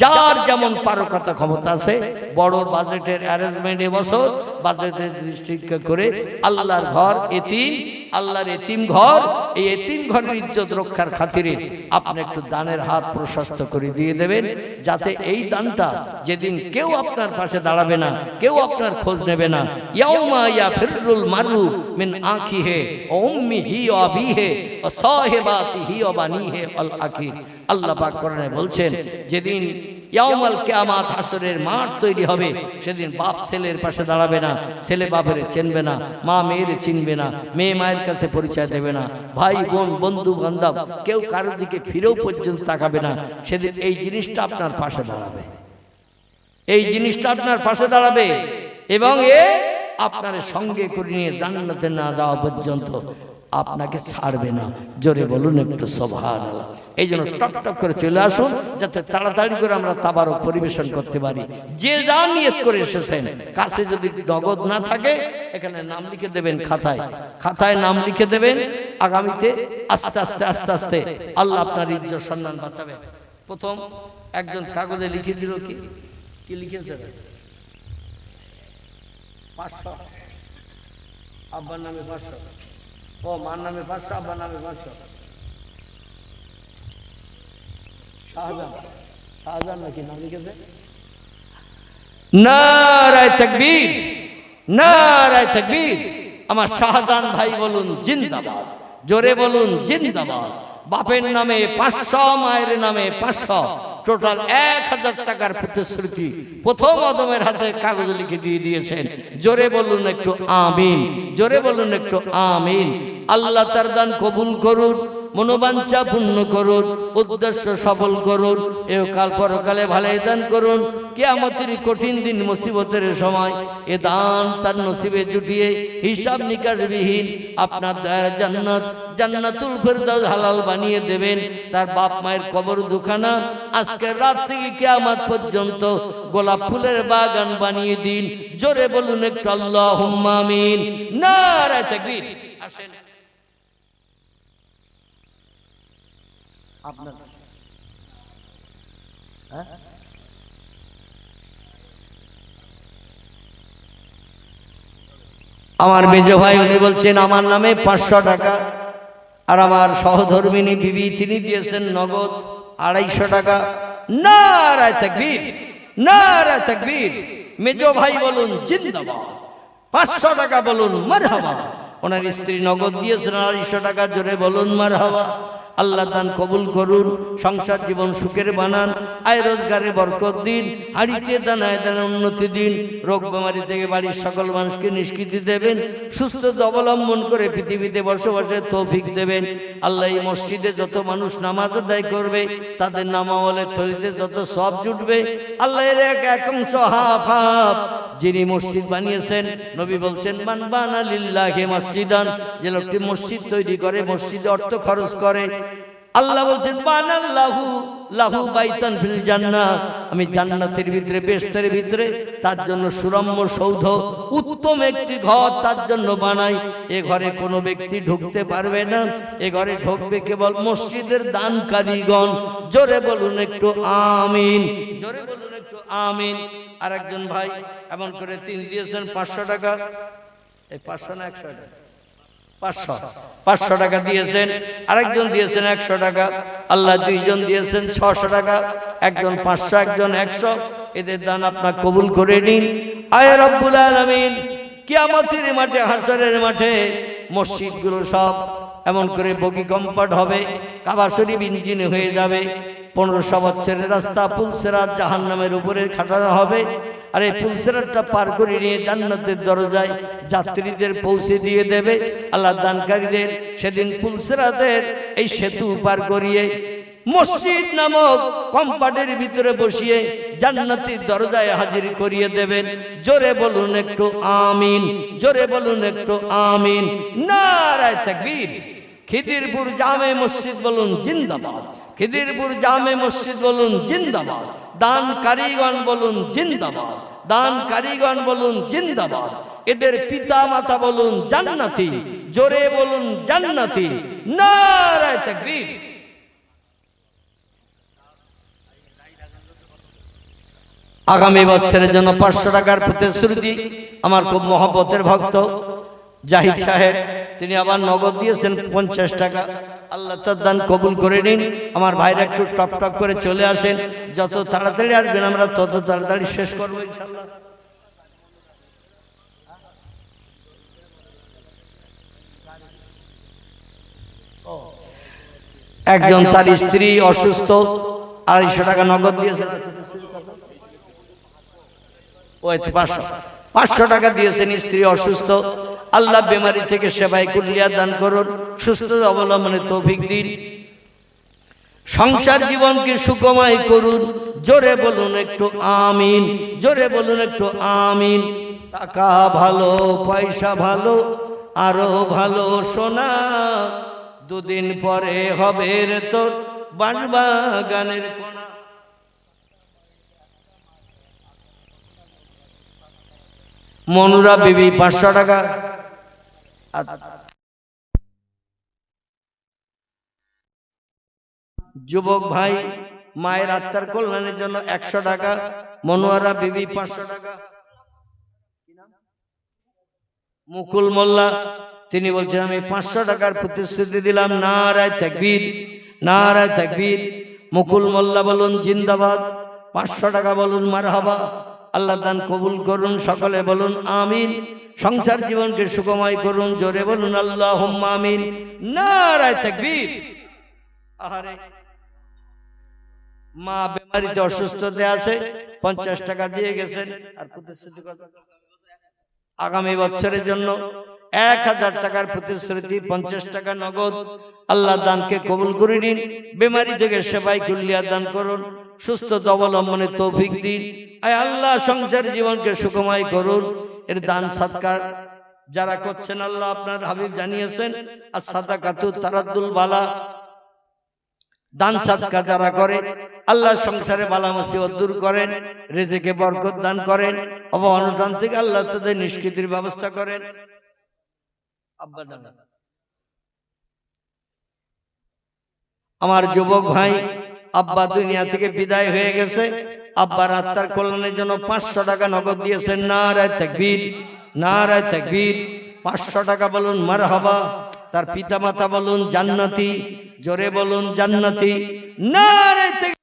যার যেমন পারকতা ক্ষমতা আছে, বড় বাজেটের অ্যারেঞ্জমেন্ট এবছর বাজেটের দৃষ্টি করে আল্লাহর ঘর, এতিম, আল্লাহর এতিম ঘর, এই এতিম ঘরের ইজ্জত রক্ষার খাতিরে আপনি একটু দানের হাত প্রশস্ত করে দিয়ে দেবেন, যাতে এই দানটা যেদিন কেউ আপনার পাশে দাঁড়াবে না, কেউ আপনার খোঁজ নেবে না, ইয়াউমা ইয়াফিরুল মারু মিন আখিহি ওয়া উম্মিহি ওয়া আবিহি ওয়া সাহিবাতিহি ওয়া বানিহি আল আখির। আল্লাহ পাক কোরআনে বলছেন, যেদিন ইয়াউমাল কিয়ামাত, হাসরের মাঠ তৈরি হবে, সেদিন বাপ ছেলের পাশে দাঁড়াবে না, ছেলে বাপের চিনবে না, মা মেয়ের চিনবে না, মেয়ে মায়ের কাছে পরিচয় দেবে না, ভাই বোন, বন্ধু বান্ধব কেউ কারোর দিকে ফিরেও পর্যন্ত তাকাবে না। সেদিন এই জিনিসটা আপনার পাশে দাঁড়াবে, এই জিনিসটা আপনার পাশে দাঁড়াবে এবং আপনার সঙ্গে করে নিয়ে জান্নাতে না যাওয়া পর্যন্ত আপনাকে ছাড়বে না। জোরে বলুন একটু সুবহানাল্লাহ। এই জন্য টপ টপ করে চলে আসুন, যাতে তাড়াতাড়ি করে আমরা তাবারক পরিবেশন করতে পারি। যে যা নিয়ত করে এসেছেন, কাছে যদি নগদ না থাকে, এখানে নাম লিখে দেবেন, খাতায় নাম লিখে দেবেন। আগামীতে আস্তে আস্তে আস্তে আস্তে আল্লাহ আপনার ইজ্জত সম্মান বাঁচাবে। প্রথম একজন কাগজে লিখে দিল, কি লিখেছে? 500, আব্বার নামে 500, ও মার নামে 500, আব্বার নামে 500। শাহজাহান নাকি নাম লিখেছে? নারায়ে তাকবীর, নারায়ে তাকবীর। আমার শাহজাহান ভাই বলুন জিন্দাবাদ, জোরে বলুন জিন্দাবাদ। বাপের নামে 500, মায়ের নামে 500, টোটাল 1000 টাকার প্রতিশ্রুতি প্রথম আদমের হাতে কাগজ লিখে দিয়ে দিয়েছেন। জোরে বলুন একটু আমিন, জোরে বলুন একটু আমিন। আল্লাহ তার দান কবুল করুন। মনোবাঞ্ছা পূর্ণ করুন, উদ্দেশ্য সফল করুন, এহকাল পরকালে ভালাই দান করুন। কিয়ামতের কঠিন দিন মুসিবতের সময় এ দান তার নসিবে জুটিয়ে হিসাব নিকাশবিহীন আপনার দয়ার জান্নাত, জান্নাতুল ফেরদাউস হালাল বানিয়ে দেবেন। তার বাপ মায়ের কবর দুখানা আজকের রাত থেকে কিয়ামত পর্যন্ত গোলাপ ফুলের বাগান বানিয়ে দিন। জোরে বলুন একটু আল্লাহুম্মা আমিন। নারে তাকবীর। আসেন আপনার আমার মেজ ভাই উনি বলছেন আমার নামে 500 টাকা, আর আমার সহধর্মিনী বিবি তিনি দিয়েছেন নগদ 250 টাকা। নারে তাকবীর, নারে তাকবীর। মেজ ভাই বলুন জিন্দাবাদ, 500 টাকা বলুন মারহাবা। ওনার স্ত্রী নগদ দিয়েছেন 250 টাকা, জোরে বলুন মারহাবা। আল্লাহ দান কবুল করুন, সংসার জীবন সুখের বানান, আয় রোজগারে বরকত দিন, হাড়িতে দানায় দানায় উন্নতি দিন, রোগ বেমারি থেকে বাড়ির সকল মানুষকে নিষ্কৃতি দেবেন, সুস্থতা অবলম্বন করে পৃথিবীতে বসবাসের তৌফিক দেবেন। আল্লাহ এই মসজিদে যত মানুষ নামাজ আদায় করবে তাদের নামাওয়ালের থলিতে যত সব জুটবে। আল্লাহ এর এক অংশ হাফ যিনি মসজিদ বানিয়েছেন, নবী বলছেন মান বানা লিল্লাহি মসজিদান, যে লোকটি মসজিদ তৈরি করে, মসজিদে অর্থ খরচ করে, আল্লাহ বলছেন বানাল্লাহু লাহু বাইতান ফিল জান্নাহ, আমি জান্নাতের ভিতরে বেহেশতের ভিতরে তার জন্য সুরম্য সৌধ, উত্তম একটি ঘর তার জন্য বানাই। এ ঘরে কোনো ব্যক্তি ঢুকতে পারবে না, এ ঘরে ঢুকবে কেবল মসজিদের দানকারীগণ। জোরে বলুন একটু আমিন, জোরে বলুন একটু আমিন। আর একজন ভাই এমন করে তিনি দিয়েছেন 500 টাকা, এই 500 না 100 টাকা, 500 টাকা দিয়েছেন। আরেকজন দিয়েছেন 100 টাকা। আল্লাহ দুইজন দিয়েছেন 600 টাকা, একজন 500 একজন 100। এদের দান আপনার কবুল করে নিন। আয় রব্বুল আলামিন, কিয়ামতের মাঠে, হাসরের মাঠে মসজিদগুলো সব এমন করে বগি কম্পার্ট হবে, কাবা শরীফ ইঞ্জিন হয়ে যাবে। 1500 বছরের রাস্তা পুলসেরাত জাহান্নামের উপরে খাটানো হবে, আর এই পুলসেরাতটা পার করে নিয়ে জান্নাতের দরজায় যাত্রীদের পৌঁছে দিয়ে দেবে। আল্লাহ দানকারীদের সেদিন পুলসেরাতের এই সেতু পার করিয়ে মসজিদ নামক কম্পার্টের ভিতরে বসিয়ে জান্নাতের দরজায় হাজির করিয়ে দেবেন। জোরে বলুন একটু আমিন, জোরে বলুন একটু আমিন। নারে তাকবীর। খিদিরপুর জামে মসজিদ বলুন জিন্দাবাদ, খিদিরপুর জামে মসজিদ বলুন জিন্দাবাদ, দান কারিগণ বলুন জিন্দাবাদ, দান কারিগণ বলুন জিন্দাবাদ। এদের পিতা মাতা বলুন জান্নাতি, জোরে বলুন জান্নাতি। নারে তাকবীর। আগামী বছরের জন্য 500 টাকার প্রতিশ্রুতি আমার খুব মহব্বতের ভক্ত জাহিদ সাহেব, তিনি আবার নগদ দিয়েছেন 50 টাকা। আল্লাহ তার দান কবুল করে নিন। আমার ভাইরা একটু টপ টপ করে চলে আসেন, যত তাড়াতাড়ি আসবেন আমরা তত তাড়াতাড়ি শেষ করবো ইনশাআল্লাহ। একজন তার স্ত্রী অসুস্থ, 250 টাকা নগদ দিয়েছেন। ওই 500 টাকা দিয়েছেন, স্ত্রী অসুস্থ। আল্লাহ বেমারি থেকে সেবাই কুল্লিয়া দান করুন, সুস্থতা অবলম্বনে তৌফিক দিন, সংসার জীবনকে সুখময় করুন। জোরে বলুন একটু আমিন, জোরে বলুন একটু আমিন। টাকা ভালো, পয়সা ভালো, আরো ভালো সোনা, দুদিন পরে হবে রে তোর বাঁশবাগানের কোনা। মনুরা বিবি 500 টাকা। যুবক ভাই মায়ের আত্মার কল্যাণের জন্য 100 টাকা। মনোয়ারা বিবি 500 টাকা। মুকুল মোল্লা তিনি বলছেন আমি 500 টাকার প্রতিশ্রুতি দিলাম। নারায়ে তাকবীর, নারায়ে তাকবীর। মুকুল মোল্লা বলুন জিন্দাবাদ, 500 টাকা বলুন মারহাবা। আল্লাহ দান কবুল করুন, সকলে বলুন আমিন। সংসার জীবনকে সুখময় করুন, জোরে বলুন আল্লাহুম্মা আমিন। নারায়ে তাকবীর। আহারে মা বেমারিতে অসুস্থতে আছে, 50 টাকা দিয়ে গেছেন। আর প্রতিশ্রুতি কত? আগামী বছরের জন্য 1000 টাকার প্রতিশ্রুতি, 50 টাকা নগদ। আল্লাহ দানকে কবুল করে নিন, বেমারি থেকে সেবাই কুল্লিয়া দান করুন, সুস্থতা অবলম্বনে তৌফিক দিন। আয় আল্লাহ সংসার জীবনকে সুখময় করুন। এর দান সৎকার যারা করছেন আল্লাহ আপনার হাবিব জানিয়েছেন আর সাদাকাতু তারাদ্দুল বালা, দান সৎকার যারা করে আল্লাহ সংসারে বালা মুসিবত দূর করেন, রিজিকে বরকত দান করেন, অনটন থেকে আল্লাহ তাদের নিষ্কৃতির ব্যবস্থা করেন। আমার যুবক ভাই আব্বা দুনিয়া থেকে বিদায় হয়ে গেছে, আব্বার আত্মার কল্যাণের জন্য 500 টাকা নগদ দিয়েছেন। নারায়ে তাকবীর, নারায়ে তাকবীর। 500 টাকা বলুন মারহাবা। তার পিতামাতা বলুন জান্নাতি, জোরে বলুন জান্নাতি। নারায়ে তাকবীর।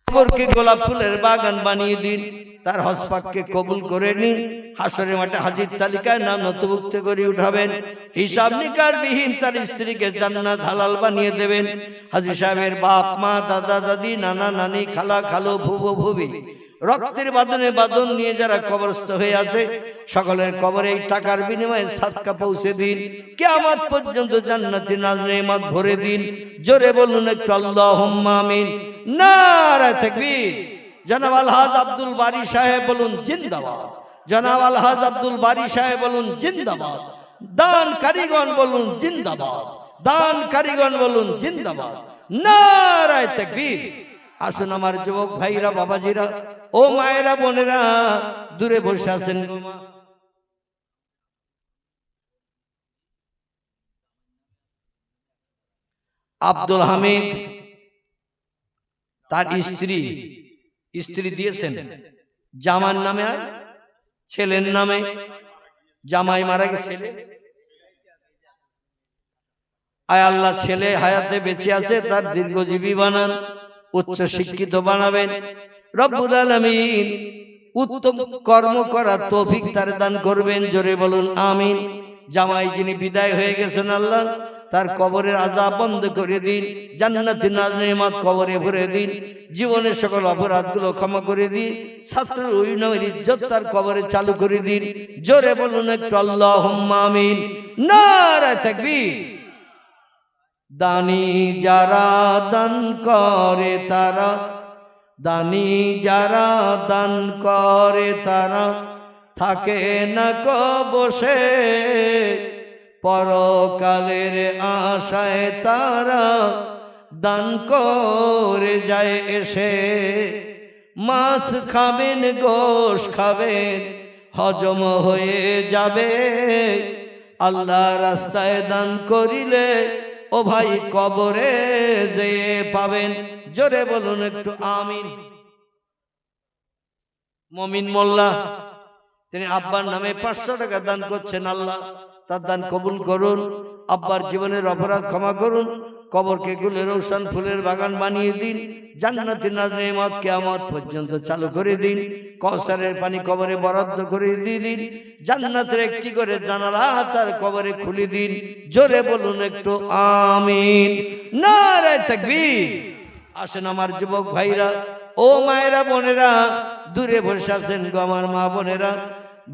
কবরকে গোলাপ ফুলের বাগান বানিয়ে দিন, তার হজপাককে কবুল করে নিন, হাসরের মাঠে হাজির তালিকায় নাম নথিভুক্ত করে উঠাবেন, হিসাব নিকাশ বিহীন তার স্ত্রীকে জান্নাত হালাল বানিয়ে দেবেন। হাজী সাহেবের বাপ মা দাদা দাদি নানা নানি খালা খালো ফুফু ফুফি রক্তের বাঁধনে বাঁধন নিয়ে যারা কবরস্থ হয়ে আছে সকলের কবরে এই টাকার বিনিময়ে সাদকা পৌঁছে দিন, কিয়ামত পর্যন্ত জান্নাতি নাজ নেয়ামত ভরে দিন। জোরে বলুন একটু আল্লাহুম্মা আমিন। নারায়ে তাকবীর। জনাব আলহাজ আব্দুল বারী সাহেব বলুন জিন্দাবাদ। জনাব আলহাজ আব্দুল বারী সাহেব বলুন জিন্দাবাদ। দান কারিগণ বলুন জিন্দাবাদ। দান কারিগণ বলুন জিন্দাবাদ। নারায়ে তাকবীর। আসুন আমার যুবক ভাইরা বাবাজিরা ও মায়েরা বোনেরা দূরে বসে আছেন, আব্দুল হামিদ তার স্ত্রী দিয়েছেন জামার নামে আর ছেলের নামে। জামাই মারা গেছে, আয় আল্লাহ ছেলে হায়াতে বেঁচে আছে তার দীর্ঘজীবী বানান, উচ্চ শিক্ষিত বানাবেন। রব্বুল আলামিন উত্তম কর্ম করার তৌফিক তার দান করবেন। জোরে বলুন আমিন। জামাই যিনি বিদায় হয়ে গেছেন আল্লাহ তার কবরের আযাব বন্ধ করে দিন, জান্নাতি নাজ নেয়ামত কবরে ভরে দিন। জীবনের সকল অপরাধগুলো ক্ষমা করে দিন, ছাত্রের ওই নামের ইজ্জত তার কবরে চালু করে দিন। জোরে বলুন একটু আল্লাহুম্মা আমিন। নারায়ে তাকবীর। দানি যারা দান করে তারা, দানি যারা দান করে তারা থাকে না কো বসে, পরকালের আশায় তারা দান করে যায় এসে। মাছ খাবেন, গোশ খাবেন, হজম হয়ে যাবে, আল্লাহ রাস্তায় দান করিলে ও ভাই কবরে যেয়ে পাবেন। জোরে বলুন একটু আমিন। মমিন মোল্লা তিনি আব্বার নামে 500 টাকা দান করছেন। আল্লাহ তার দান কবুল করুন, আব্বার জীবনের অপরাধ ক্ষমা করুন, কবরকে গুলে রোশন ফুলের বাগান বানিয়ে দিন, জান্নাতের নেয়ামত কিয়ামত পর্যন্ত চালু করে দিন, কাউসারের পানি কবরে বরাদ্দ করে দিয়ে দিন, জান্নাতের একটি করে জানালা তার কবরে খুলে দিন। জোরে বলুন একটু আমিন। নারায়ে তাকবীর। আসেন আমার যুবক ভাইরা, ও মায়েরা, বোনেরা, দূরে বসে আছেন গো আমার মা বোনেরা,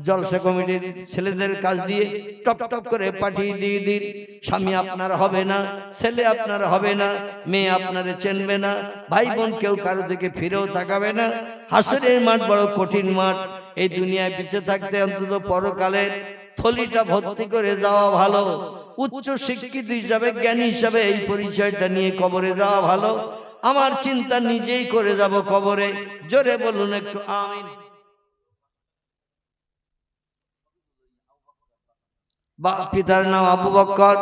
জলসা কমিটির ছেলেদের কাজ দিয়ে টপ টপ করে পাঠিয়ে দিয়ে দিন। স্বামী আপনার হবে না, ছেলে আপনার হবে না, মেয়ে আপনারে চেনবে না, ভাই বোন কেউ কারো দিকে ফিরেও তাকাবে না। হাসরের মাঠ বড় কঠিন মাঠ। এই দুনিয়ায় পিছে থাকতে অন্তত পরকালের থলিটা ভর্তি করে যাওয়া ভালো। উচ্চ শিক্ষিত হিসাবে, জ্ঞানী হিসাবে এই পরিচয়টা নিয়ে কবরে যাওয়া ভালো। আমার চিন্তা নিজেই করে যাব কবরে। জোরে বলুন একটু আমিন। পিতার নাম আবু বকর,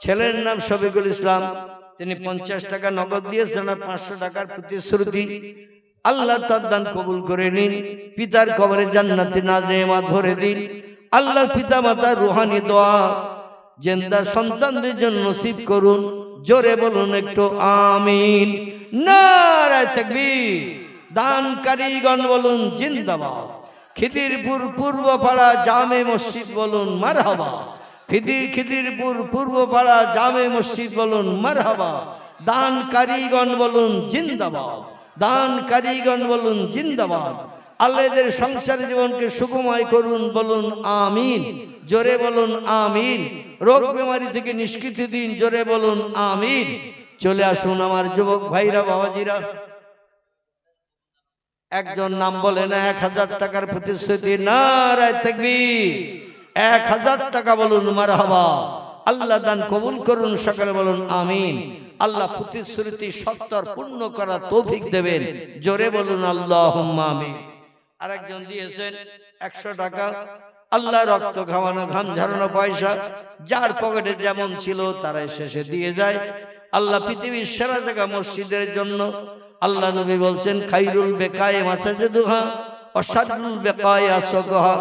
ছেলের নাম শফিকুল ইসলাম। তিনি 50 টাকা নগদ দিয়েছেন আর 500 টাকার প্রতিশ্রুতি। আল্লাহ তার দান কবুল করে নিন, পিতার কবরে জান্নাতি নেয়ামত ভরে দিন। আল্লাহ পিতা মাতার রুহানি দোয়া জিন্দা সন্তানদের জন্য নসিব করুন। জোরে বলুন একটু আমিন। নারায়ে তাকবীর। দানকারীগণ বলুন জিন্দাবাদ। খিদিরপুর পূর্বপাড়া জামে মসজিদ বলুন মারহাবা। খিদিরপুর পূর্বপাড়া জামে মসজিদ বলুন মারহাবা। দানকারীগণ বলুন জিন্দাবাদ। দানকারীগণ বলুন জিন্দাবাদ। আল্লাহ এদের সংসার জীবনকে সুখময় করুন, বলুন আমিন। জোরে বলুন আমিন। রোগ বেমারি থেকে নিষ্কৃতি দিন, জোরে বলুন আমিন। চলে আসুন আমার যুবক ভাইরা, বাবাজিরা, একজন নাম বলে না 1000 টাকার প্রতিশ্রুতি। নারায়ে তাকবীর। 1000 টাকা বলুন মারহাবা। আল্লাহ দান কবুল করুন, সকলে বলুন আমিন। আল্লাহ প্রতিশ্রুতি সত্তর পূর্ণ করা তৌফিক দেবেন। জোরে বলুন আল্লাহুম্মা আমিন। আরেকজন দিয়েছেন 100 টাকা। আল্লাহ রক্ত খাওয়ানো, ঘাম ঝরানো পয়সা যার পকেটে যেমন ছিল তারাই শেষে দিয়ে যায়। আল্লাহ পৃথিবীর সেরা জায়গা মসজিদের জন্য। আল্লাহ নবী বলছেন খাইরুল বেকায়ে মাসাজিদুহা ওয়া শাররুল বেকায়ে আসওয়াকুহা।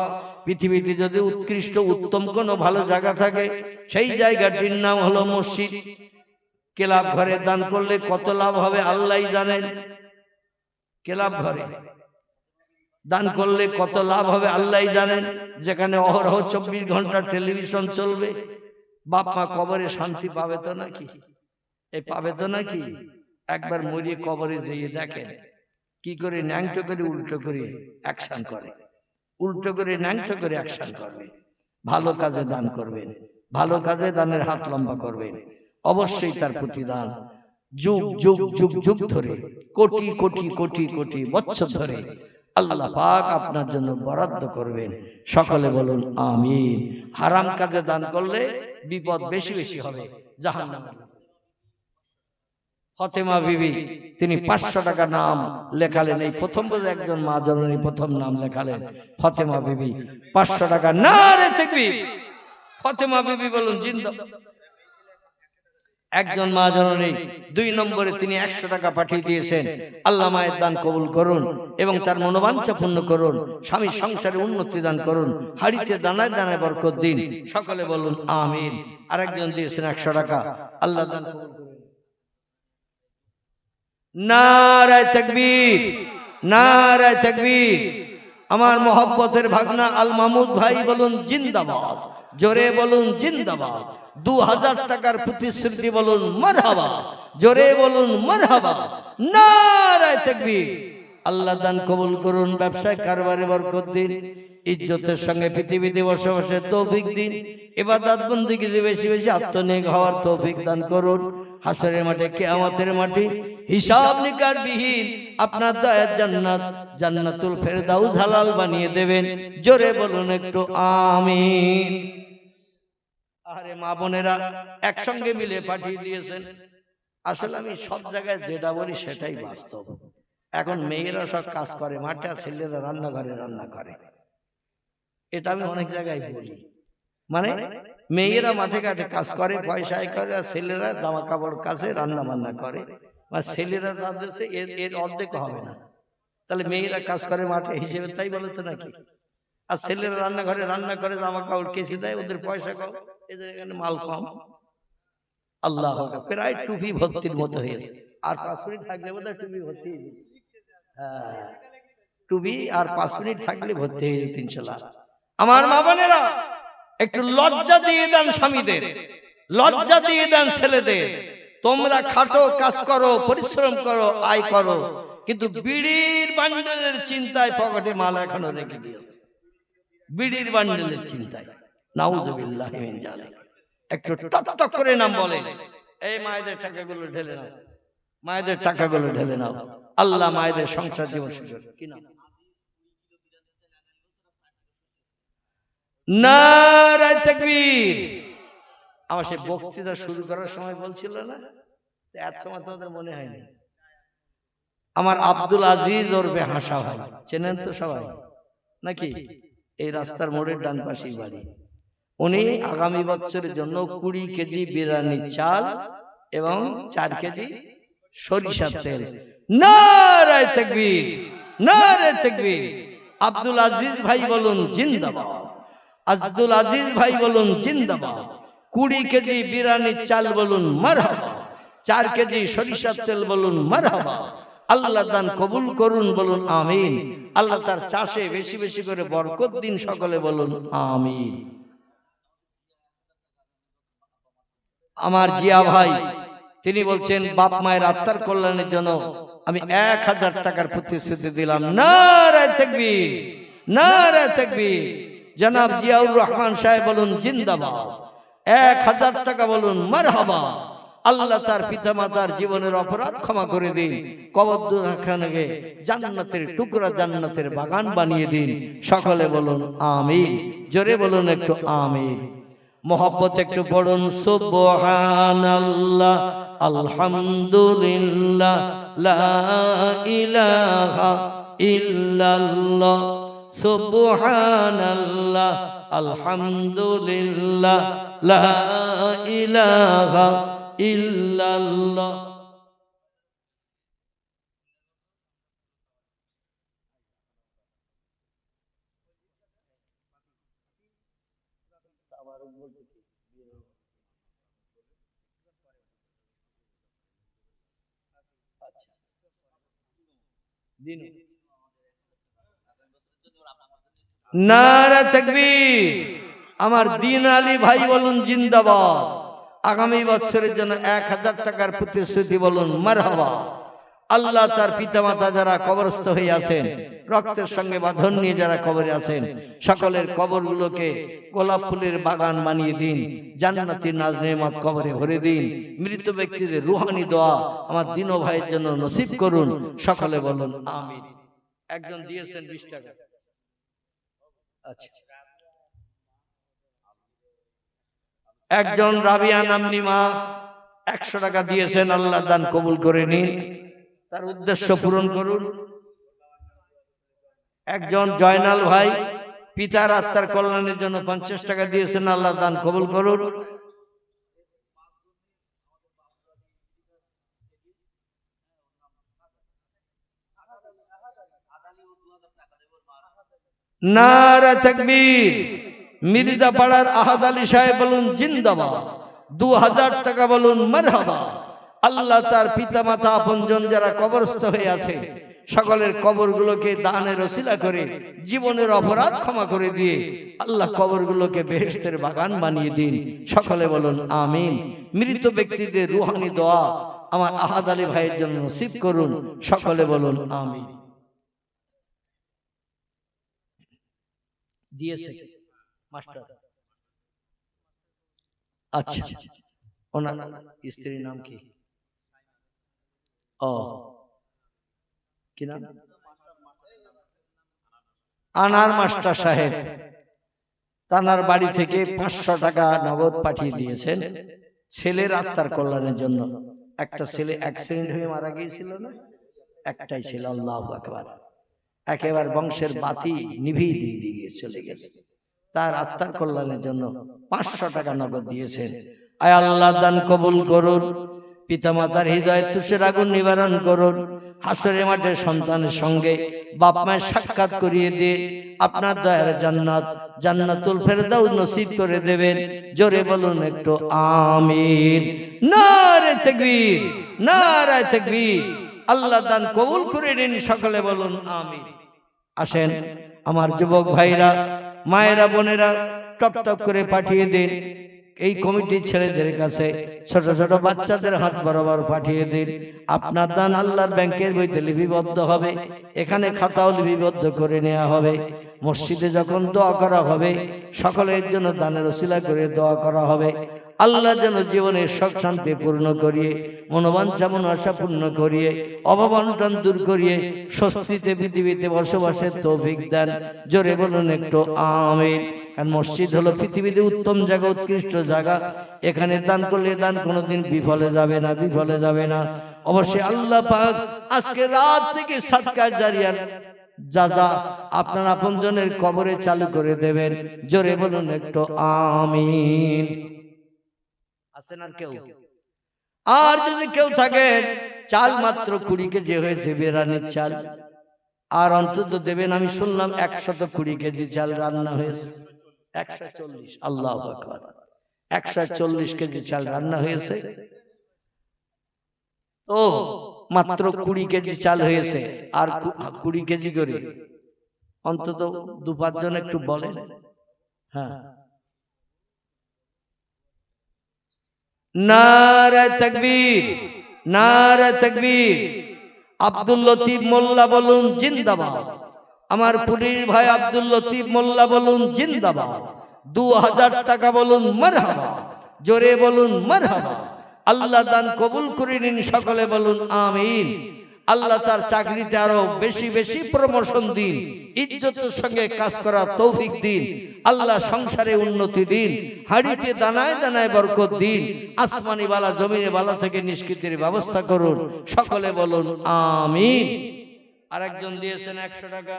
পৃথিবীতে যদি উৎকৃষ্ট উত্তম কোনো ভালো জায়গা থাকে সেই জায়গাটির নাম হলো মসজিদ। ক্লাব ঘরে দান করলে কত লাভ হবে আল্লাহই জানেন। ক্লাব ঘরে দান করলে কত লাভ হবে আল্লাহই জানেন। যেখানে অহরহ 24 ঘন্টা টেলিভিশন চলবে, বাপ মা কবরে শান্তি পাবে তো নাকি? এই পাবে তো নাকি? একবার মরিয়ে কবরে যেয়ে দেখেন কি করে ন্যাংটো করে উল্টো করে অ্যাকশন করে, উল্টো করে ন্যাংটো করে অ্যাকশন করবে। ভালো কাজে দান করবেন, ভালো কাজে দানের হাত লম্বা করবেন, অবশ্যই তার প্রতিদান যুগ যুগ যুগ যুগ ধরে, কোটি কোটি কোটি কোটি বছর ধরে আল্লাহ পাক আপনার জন্য বরাদ্দ করবেন। সকলে বলুন আমিন। হারাম কাজে দান করলে বিপদ বেশি বেশি হবে, জাহান্নামে। ফাতেমা বিবি তিনি 500 টাকা নাম লেখালেন। এই প্রথম বোধ একজন মা জননী প্রথম নাম লেখালেন ফাতেমা বিবি, 500 টাকা। নারে তাকবীর। ফাতেমা বিবি বলুন জিন্দাবাদ। একজন মা জননী 2 নম্বরে তিনি 100 টাকা পাঠিয়ে দিয়েছেন। আল্লাহ মায়ের দান কবুল করুন এবং তার মনোবাঞ্ছা পূর্ণ করুন, স্বামীর সংসারে উন্নতি দান করুন, হাড়িতে দানায় দানায় বরকত দিন। সকলে বলুন আমিন। আরেকজন দিয়েছেন 100 টাকা। আল্লাহ দান কবুল করুন। নারায়ে তাকবীর, নারায়ে তাকবীর। আমার মহব্বতের ভাগনা আল মাহমুদ ভাই বলুন জিন্দাবাদ। জোরে বলুন জিন্দাবাদ। 2000 টাকার প্রতিশ্রুতি বলুন মারহাবা। জোরে বলুন মারহাবা, নারায়ে তাকবীর। আল্লাহ দান কবুল করুন, ব্যবসায় কারবারে বরকত দিন, ইজ্জতের সঙ্গে পৃথিবীতে বসবাসের তৌফিক দিন, ইবাদত বন্দেগীতে বেশি বেশি আত্মনিয়োগ হওয়ার তৌফিক দান করুন। হাসরের মাঠে, কিয়ামতের মাঠে হিসাব নিকাশ বিহীন আপনার দয়ার জান্নাত, জান্নাতুল ফেরদাউস হালাল বানিয়ে দেবেন। জোরে বলুন একটু আমিন। আরে মা বোনেরা একসঙ্গে মিলে পাঠিয়ে দিয়েছেন। আসলে আমি সব জায়গায় যেটা বলি সেটাই বাস্তব। এখন মেয়েরা সব কাজ করে মাঠে, আর ছেলেরা রান্নাঘরে রান্না করে। এটা আমি অনেক জায়গায় বলি, মানে মেয়েরা মাঠে ঘাটে কাজ করে, পয়সা আয় করে, আর ছেলেরা জামা কাপড় কাছে রান্না বান্না করে। মানে ছেলেরা রাঁধেছে, এর অর্ধেক হবে না। তাহলে মেয়েরা কাজ করে মাঠে হিসেবে তাই বলে তো নাকি? আর ছেলেরা রান্নাঘরে রান্না করে, জামা কাপড় কেচে দেয়, ওদের পয়সা কম, এদের এখানে মাল কম। আল্লাহ প্রায় টুপি ভর্তির মতো হয়েছে। আর 5 মিনিট থাকলে বোধহয় টুপি ভর্তি হয়ে যেত। হ্যাঁ, টুপি আর 5 মিনিট থাকলে ভর্তি হয়ে যেত ইনশাআল্লাহ। আমার মা বোনেরা একটু লজ্জা দিয়ে দেন স্বামীদের, লজ্জা দিয়ে দেন ছেলেদের। তোমরা খাটো, কাজ করো, পরিশ্রম করো, আয় করো, কিন্তু বিড়ির বান্ডেলের চিন্তায় পকেটে মাল এখনো রেখে দিয়েছে। বিড়ির বান্ডেলের চিন্তায়, নাউজুবিল্লাহি মিন যালিক। একটু টক টক করে নাম বলে, এই মায়েদের টাকাগুলো ঢেলে নাও, মায়েদের টাকাগুলো ঢেলে নাও। আল্লাহ মায়েদের সংসার জীবন সুযোগ। কি নাম? নারায়ে তাকবীর। আমার সে বক্তৃতা শুরু করার সময় বলছিল না, এত সময় তোমাদের মনে হয়নি। আমার আব্দুল আজিজ ওরফে হাসা ভাই, চেনেন তো সবাই নাকি? এই রাস্তার মোড়ের ডান পাশেই বাড়ি। উনি আগামী বছরের জন্য 20 কেজি বিরিয়ানি চাল এবং 4 কেজি সরিষার তেল। নারায়ে তাকবীর, নারায়ে তাকবীর। আব্দুল আজিজ ভাই বলুন জিন্দাবাদ, আব্দুল আজিজ ভাই বলুন জিন্দাবাদ। 20 কেজি বিরিয়ানি চাল বলুন মারহাবা, 4 কেজি সরিষার তেল বলুন মারহাবা। আল্লাহ দান কবুল করুন, বলুন আমিন। আল্লাহ তার চাষে বেশি বেশি করে বরকত দিন, সকলে বলুন আমিন। আমার জিয়া ভাই তিনি বলছেন, বাপ মায়ের আত্মার কল্যাণের জন্য আমি 1000 টাকার প্রতিশ্রুতি দিলাম। নারায়ে তাকবীর, নারায়ে তাকবীর। জনাব জিয়াউর রহমান সাহেব বলুন জিন্দাবাদ। 1000 টাকা বলুন মারহাবা। আল্লাহ তার পিতা মাতার জীবনের অপরাধ ক্ষমা করে দিন, কবরখানাকে জান্নাতের টুকরা, জান্নাতের বাগান বানিয়ে দিন। সকলে বলুন আমিন। জোরে বলুন একটু আমিন। মোহাব্বত একটু পড়ুন, সুবহানাল্লাহ, আলহামদুলিল্লাহ, লা ইলাহা ইল্লাল্লাহ, সুবহানাল্লাহ, আলহামদুলিল্লাহ, লা ইলাহা ইল্লাল্লাহ। নারায়ে তাকবীর। আমার দিন আলী ভাই বলুন জিন্দাবাদ। আগামী বছরের জন্য 1000 টাকার প্রতিশ্রুতি বলুন মারহাবা। আল্লাহ তার পিতামাতা যারা কবরস্থ হয়ে আছেন, রক্তের সঙ্গে বাঁধন নিয়ে যারা কবরে আছেন, সকলের কবরগুলোকে গোলাপ ফুলের বাগান বানিয়ে দিন, জান্নাতি নাজ নেয়ামত কবরে ভরে দিন। মৃত ব্যক্তিদের রুহানি দোয়া আমার দিনো ভাইয়ের জন্য নসিব করুন। সকলে বলুন আমিন। একজন দিয়েছেন 20 টাকা। আচ্ছা, একজন রাবিয়া নামনি মা 100 টাকা দিয়েছেন। আল্লাহ দান কবুল করে নিন, তার উদ্দেশ্য পূরণ করুন। একজন জয়নাল ভাই পিতার আত্মার কল্যাণের জন্য 50 টাকা দিয়েছেন। আল্লাহ দান কবুল করুন। নারায়ে তাকবীর। মির্জা পাড়ার আহাদ আলী সাহেব বলুন জিন্দাবাদ। 2000 টাকা বলুন মারহাবা। আল্লাহ তার পিতা মাতা আপনজন যারা কবরস্থ হয়ে আছে, সকলের কবরগুলোকে দানের ওসিলা করে জীবনের অপরাধ ক্ষমা করে দিয়ে আল্লাহ কবরগুলোকে বেহেশতের বাগান বানিয়ে দিন। সকলে বলুন আমিন। মৃত ব্যক্তিদের রুহানি দোয়া আমার আহাদ আলী ভাইয়ের জন্য নসিব করুন। সকলে বলুন আমিন। দিয়েছে মাস্টার? আচ্ছা, ওনার স্ত্রীর নাম কি? ও, কি নাম? আনার মাস্টার সাহেব তানার বাড়ি থেকে 500 টাকা নগদ পাঠিয়ে দিয়েছেন ছেলের আত্মার কল্যাণের জন্য। একটা ছেলে অ্যাক্সিডেন্ট হয়ে মারা গিয়েছিল না, একটাই ছিল, আল্লাহু আকবার, একেবারে বংশের বাতি নিভিয়ে দিয়ে চলে গেছে। তার আত্মার কল্যাণের জন্য 500 টাকা নগদ দিয়েছেন। আয় আল্লাহ, দান কবুল করুন। পিতামাতার হৃদয়ে তুষের আগুন নিবারণ করুন। হাসরের মাঠে সন্তানের সঙ্গে বাপ মায়ের সাক্ষাৎ করিয়ে দিয়ে আপনার দয়ার জান্নাত, জান্নাতুল ফেরদাউস নসিব করে দেবেন। জোরে বলুন একটু আমিন। নারে তাকবীর, নারে তাকবীর। আল্লাহ দান কবুল করে নিন, সকলে বলুন আমিন। আসেন আমার যুবক ভাইরা, মায়েরা, বোনেরা, টপ টপ করে পাঠিয়ে দিন। এই কমিটির ছেলেদের কাছে ছোট ছোট বাচ্চাদের হাত বরাবর পাঠিয়ে দিন। আপনার দান আল্লাহর ব্যাংকের বইতে লিপিবদ্ধ হবে, এখানে খাতাও লিপিবদ্ধ করে নেওয়া হবে। মসজিদে যখন দোয়া করা হবে, সকলের জন্য দানের ওসিলা করে দোয়া করা হবে। আল্লাহ যেন জীবনের সুখ শান্তি পূর্ণ করিয়ে, মনোবাঞ্ছা মনোআশা পূর্ণ করিয়ে, অভাব অনটন দূর করিয়ে স্বস্তিতে পৃথিবীতে বসবাসের তৌফিক দেন। জোরে বলুন একটু আমিন। কারণ মসজিদ হলো পৃথিবীতে উত্তম জায়গা, উৎকৃষ্ট জায়গা। এখানে দান করলে দান কোনোদিন বিফলে যাবে না, বিফলে যাবে না। অবশ্যই আল্লাহ পাক আজকে রাত থেকে সাদকা জারিয়ার যা যা আপনার আপনজনের কবরে চালু করে দেবেন। জোরে বলুন একটু আমিন। আছেন আর কেউ? আর যদি কেউ থাকে, চাল মাত্র 20 কেজি হয়েছে, বিরিয়ানির চাল, আর অন্তত দেবেন। আমি শুনলাম 120 কেজি চাল রান্না হয়েছে। 140, আল্লাহু আকবার, 140 কেজি চাল রান্না হয়েছে। তো মাত্র 20 কেজি চাল হয়েছে, আর 20 কেজি করে অন্তত 2-5 জন একটু বলেন। হ্যাঁ, নারে তাকবীর, নারে তাকবীর। আব্দুল লতিফ মোল্লা বলুন জিন্দাবাদ। আমার পুরীর ভাই আব্দুল লতিফ মোল্লা বলুন জিন্দাবাদ। 2000 টাকা বলুন মারহাবা। জোরে বলুন মারহাবা। আল্লাহ দান কবুল করে নিন, সকলে বলুন আমিন। আল্লাহ তার চাকরিতে আরো বেশি বেশি প্রমোশন দিন, ইজ্জতের সঙ্গে কাজ করার তৌফিক দিন। আল্লাহ সংসারে উন্নতি দিন, হাড়িতে দানায় দানায় বরকত দিন। আসমানি বালা জমিনে বালা থেকে নিষ্কৃতির ব্যবস্থা করুন, সকলে বলুন আমিন। আরেকজন দিয়েছেন 100 টাকা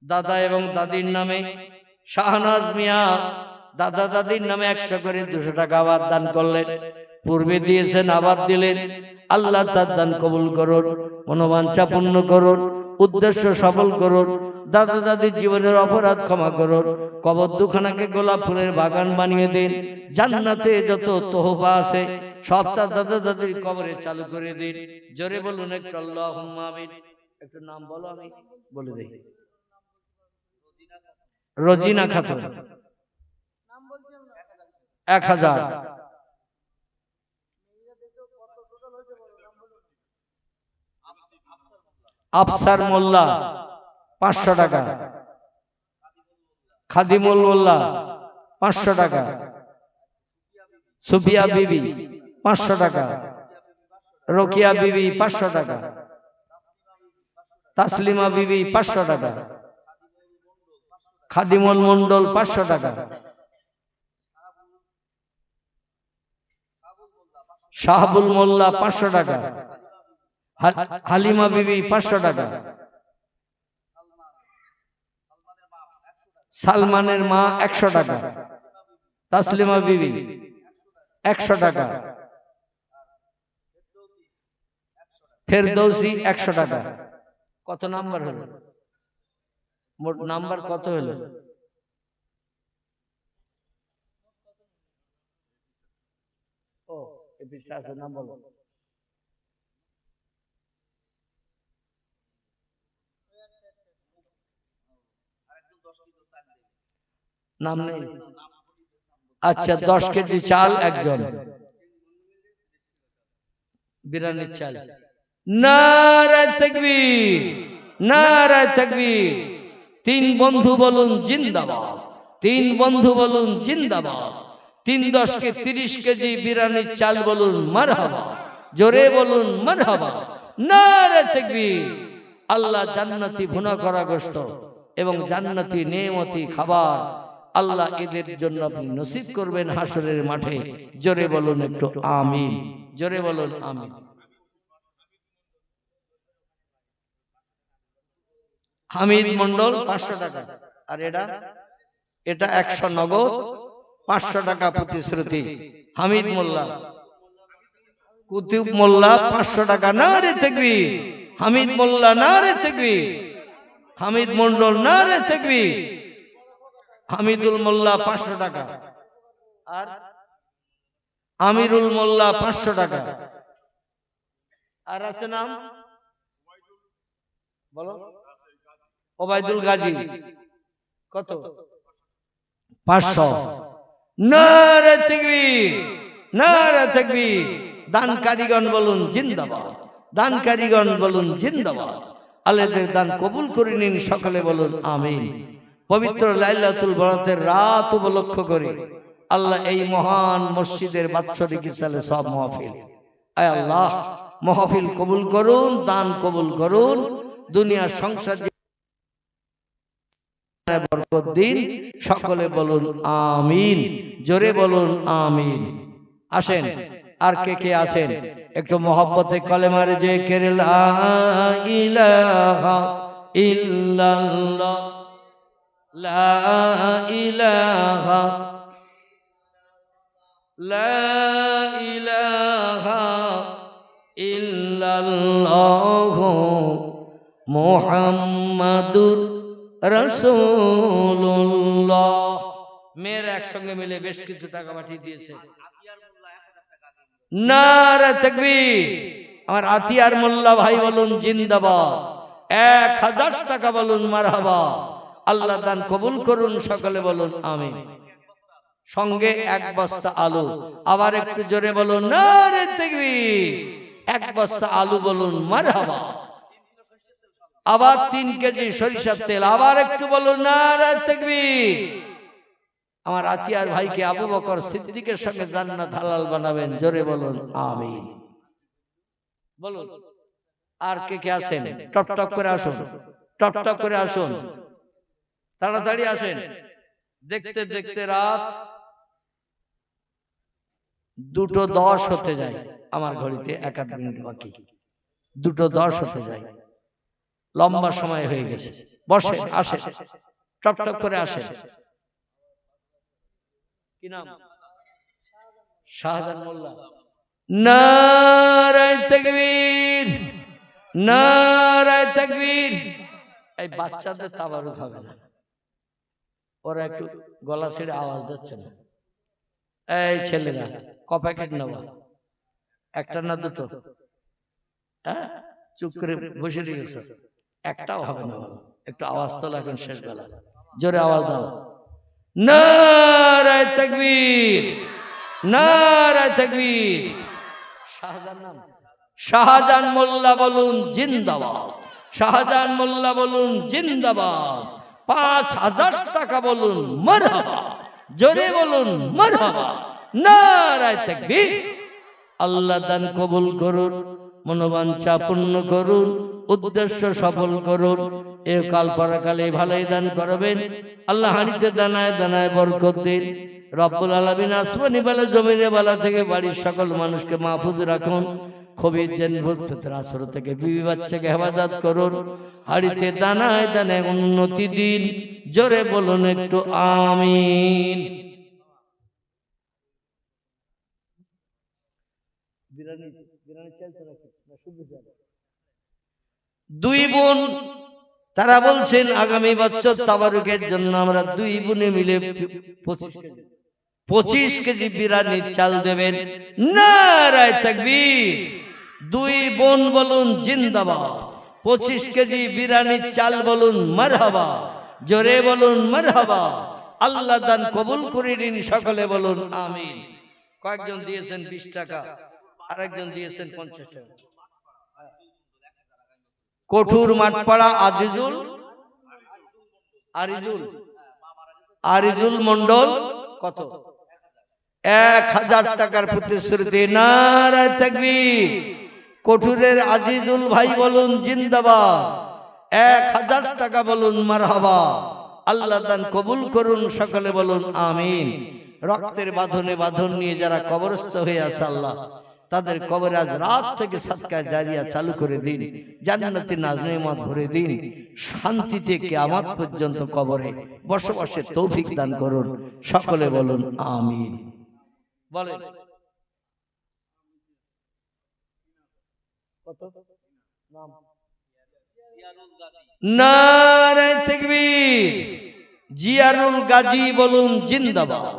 দাদা এবং দাদির নামে। শাহনাজ মিয়া দাদা দাদির নামে 100 করে 200 টাকা আবার দান করলেন। পূর্বে দিয়েছেন, আবার দিলেন। আল্লাহ তার দান কবুল করুন, মনোবাঞ্ছা পূর্ণ করুন, উদ্দেশ্য সফল করুন। দাদা দাদির জীবনের অপরাধ ক্ষমা করুন। কবর দুখানাকে গোলাপ ফুলের বাগান বানিয়ে দিন। জান্নাতে যত তোহফা আছে সব তার দাদা দাদির কবরে চালু করে দিন। জোরে বলুন একটু আল্লাহুম্মা আমিন। একটু নাম বলো, আমি বলে দেই। রোজিনা খাতুন 1000। আফসার মোল্লা 500 টাকা। খাদিমুল মোল্লা 500 টাকা। সুফিয়া বিবি 500 টাকা। রোকিয়া বিবি 500 টাকা। তাসলিমা বিবি 500 টাকা। খাদিমুল মন্ডল 500 টাকা। শাহাবুল মোল্লা 500 টাকা। হালিমা বিবি 500 টাকা। সালমানের মা 100 টাকা। তাসলিমা বিবি 100 টাকা। ফেরদৌসি 100 টাকা। কত নাম্বার হলো? মোট নাম্বার কত হলো? ও, এই পৃষ্ঠা আছে, নাম বলো। নাম নেই? আচ্ছা 10 কেজি চাল একজন, বিরিয়ানির চাল। নারায়ে তাকবীর, নারায়ে তাকবীর। 3 বন্ধু বলুন জিন্দাবাদ, 3 বন্ধু বলুন জিন্দাবাদ। 3 10 কে 30 কেজি বিরিয়ানির চাল বলুন মারহাবা, জোরে বলুন মারহাবা। নারায়ে তাকবীর। আল্লাহ জান্নাতি ভুনা করা গোশত এবং জান্নাতি নেমতি খাবার আল্লাহ এদের জন্য আপনি নসিব করবেন হাসরের মাঠে। জোরে বলুন একটু আমিন, জোরে বলুন আমিন। হামিদ মন্ডল 500 টাকা, আর এটা 100 নগদ, 500 টাকা প্রতিশ্রুতি। হামিদ মোল্লা, কুতুব মোল্লা 500 টাকা। নারে তাকবীর। হামিদ মোল্লা নারে তাকবীর। হামিদ মন্ডল নারে তাকবীর। হামিদুল মোল্লা 500 টাকা, আর আমিরুল মোল্লা 500 টাকা। আর আছে নাম বলো, ওবায়দুল গাজী কত? 500। নারে তাকবীর, নারে তাকবীর। দানকারীগণ বলুন জিন্দাবাদ, দানকারীগণ বলুন জিন্দাবাদ। আল্লাহর দান কবুল করে নিন, সকলে বলুন আমিন। পবিত্র লাইলাতুল বরাতের রাত উপলক্ষ করে আল্লাহ এই মহান মসজিদের বাৎসরিক ইসালে সব মাহফিল, আয় আল্লাহ মাহফিল কবুল করুন, দান কবুল করুন। দুনিয়ার সংসার বরকত দিন, সকলে বলুন আমিন, জোরে বলুন আমিন। আসেন, আর কে কে আছেন একটু মহব্বতে কলেমার জিকির লা ইলাহা ইল্লাল্লাহ, লা ইলাহা, লা ইলাহা ইল্লাল্লাহ মুহাম্মাদুর রাসূলুল্লাহ। মেয়েরা একসঙ্গে মিলে বেশ কিছু টাকা পাঠিয়ে দিয়েছে। নারে তাকবীর। আমার আতিয়ার মোল্লা ভাই বলুন জিন্দাবাদ। 1000 টাকা বলুন মারহাবা। আল্লাহ দান কবুল করুন, সকলে বলুন আমিন। সঙ্গে 1 বস্তা আলু, আবার একটু জোরে বলুন নারে তাকবীর। 1 বস্তা আলু বলুন মারহাবা। আবার 3 কেজি সরিষার তেল, আবার একটু বলুন নারে তাকবীর। আমার আতিয়ার ভাইকে আবু বকর সিদ্দিকের সঙ্গে জান্নাত হালাল বানাবেন, জোরে বলুন আমিন। বলুন আর কে কে আছেন? টপ টপ করে আসুন, টপ টপ করে আসুন, তাড়াতাড়ি আসেন। দেখতে দেখতে রাত 2:10 হতে যায়। আমার ঘড়িতে 1 মিনিট বাকি, 2:10 হতে যায়। লম্বা সময় হয়ে গেছে। বসে আসেন, টপ টপ করে আসেন। কি নাম? শাহজাহান মোল্লা। নারায়ে তাকবীর, নারায়ে তাকবীর। এই বাচ্চাদের তাবারুক হবে না, ওরা একটু গলা ছেড়ে আওয়াজ দিচ্ছে না। এই ছেলেরা ক প্যাকেট নেওয়া, 1টা না 2টো? হ্যাঁ, চুপ করে বসে গেছে। 1টাও হবে না, একটু আওয়াজ তো লাগেন শেষ বেলা, জোরে আওয়াজ দাও। নারায়ে তাকবীর, নারায়ে তাকবীর। শাহজাহান নাম? শাহজাহান মোল্লা বলুন জিন্দাবাদ, শাহজাহান মোল্লা বলুন জিন্দাবাদ। 5000 টাকা বলুন মারহাবা, জোরে বলুন মারহাবা। নারায়ে তাকবীর। আল্লাহ দান কবুল করুন, মনোবাঞ্ছা পূর্ণ করুন, উদ্দেশ্য সফল করুন। এ কাল পরকালে ভালোই দান করবেন। আল্লাহ হাড়িতে দানায় দানায় বরকত দিন। রব্বুল আলামিন আসমানি বালা জমিনে বালা থেকে বাড়ির সকল মানুষকে মাহফুজ রাখুন। খবির জেন ভূত আসর থেকে বিবি বাচ্চাকে হেফাজত করুন। হাড়িতে দানায় দানায় উন্নতি দিন, জোরে বলুন একটু আমিন। দুই বোন তারা বলছেন আগামী বছর তাবারুকের জন্য আমরা 2 বোনে মিলে 25 কেজি বিরিয়ানির চাল দেবেন। নারায়ে তাকবীর। 2 বোন বলুন জিন্দাবাদ। 25 কেজি বিরিয়ানির চাল বলুন মারহাবা, জোরে বলুন মারহাবা। আল্লাহ দান কবুল করে নিন, সকলে বলুন আমিন। কয়েকজন দিয়েছেন 20 টাকা, আরেকজন দিয়েছেন 50 টাকা। কঠুর মাঠপাড়া আরিজুল মন্ডল কত? 1000 টাকার প্রতিশ্রুতি। নারায়ে তাকবীর। কঠুরের আজিজুল ভাই বলুন জিন্দাবাদ। 1000 টাকা বলুন মারহাবা। আল্লাহ দান কবুল করুন, সকলে বলুন আমিন। রক্তের বাঁধনে বাঁধন নিয়ে যারা কবরস্থ হয়ে আছে আল্লাহ তাদের কবরে আজ রাত থেকে সাদকায়ে জারিয়া চালু করে দিন, জান্নাতে নাজ নেয়ামত ভরে দিন, শান্তিতে কিয়ামত পর্যন্ত কবরে বসবাসের তৌফিক দান করুন, সকলে বলুন আমিন। বলেন কত নাম? নারায়ে তাকবীর। জিয়ারুল গাজী বলুন জিন্দাবাদ।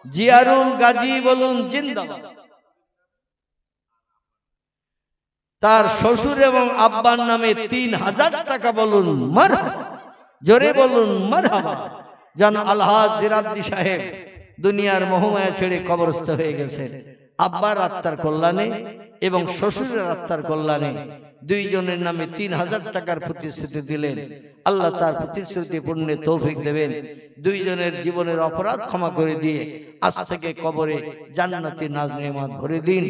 জিয়ারুল গাজী বলুন জিন্দাবাদ। তার শ্বশুর এবং আব্বার নামে 3000 টাকা বলুন মারহাবা। জোরে বলুন মারহাবা। জান আলহাজ জিরাদ্দি সাহেব দুনিয়ার মোহমায়া ছেড়ে কবরস্থ হয়ে গেছেন। আব্বার আত্মার কল্যাণে এবং শ্বশুরের আত্মার কল্যাণে দুইজনের নামে 3000 টাকার প্রতিশ্রুতি দিলেন। আল্লাহ তার প্রতিশ্রুতি পূর্ণে তৌফিক দেবেন। দুইজনের জীবনের অপরাধ ক্ষমা করে দিয়ে আজ থেকে কবরে জান্নাতি নাজ নেয়ামত ভরে দিন।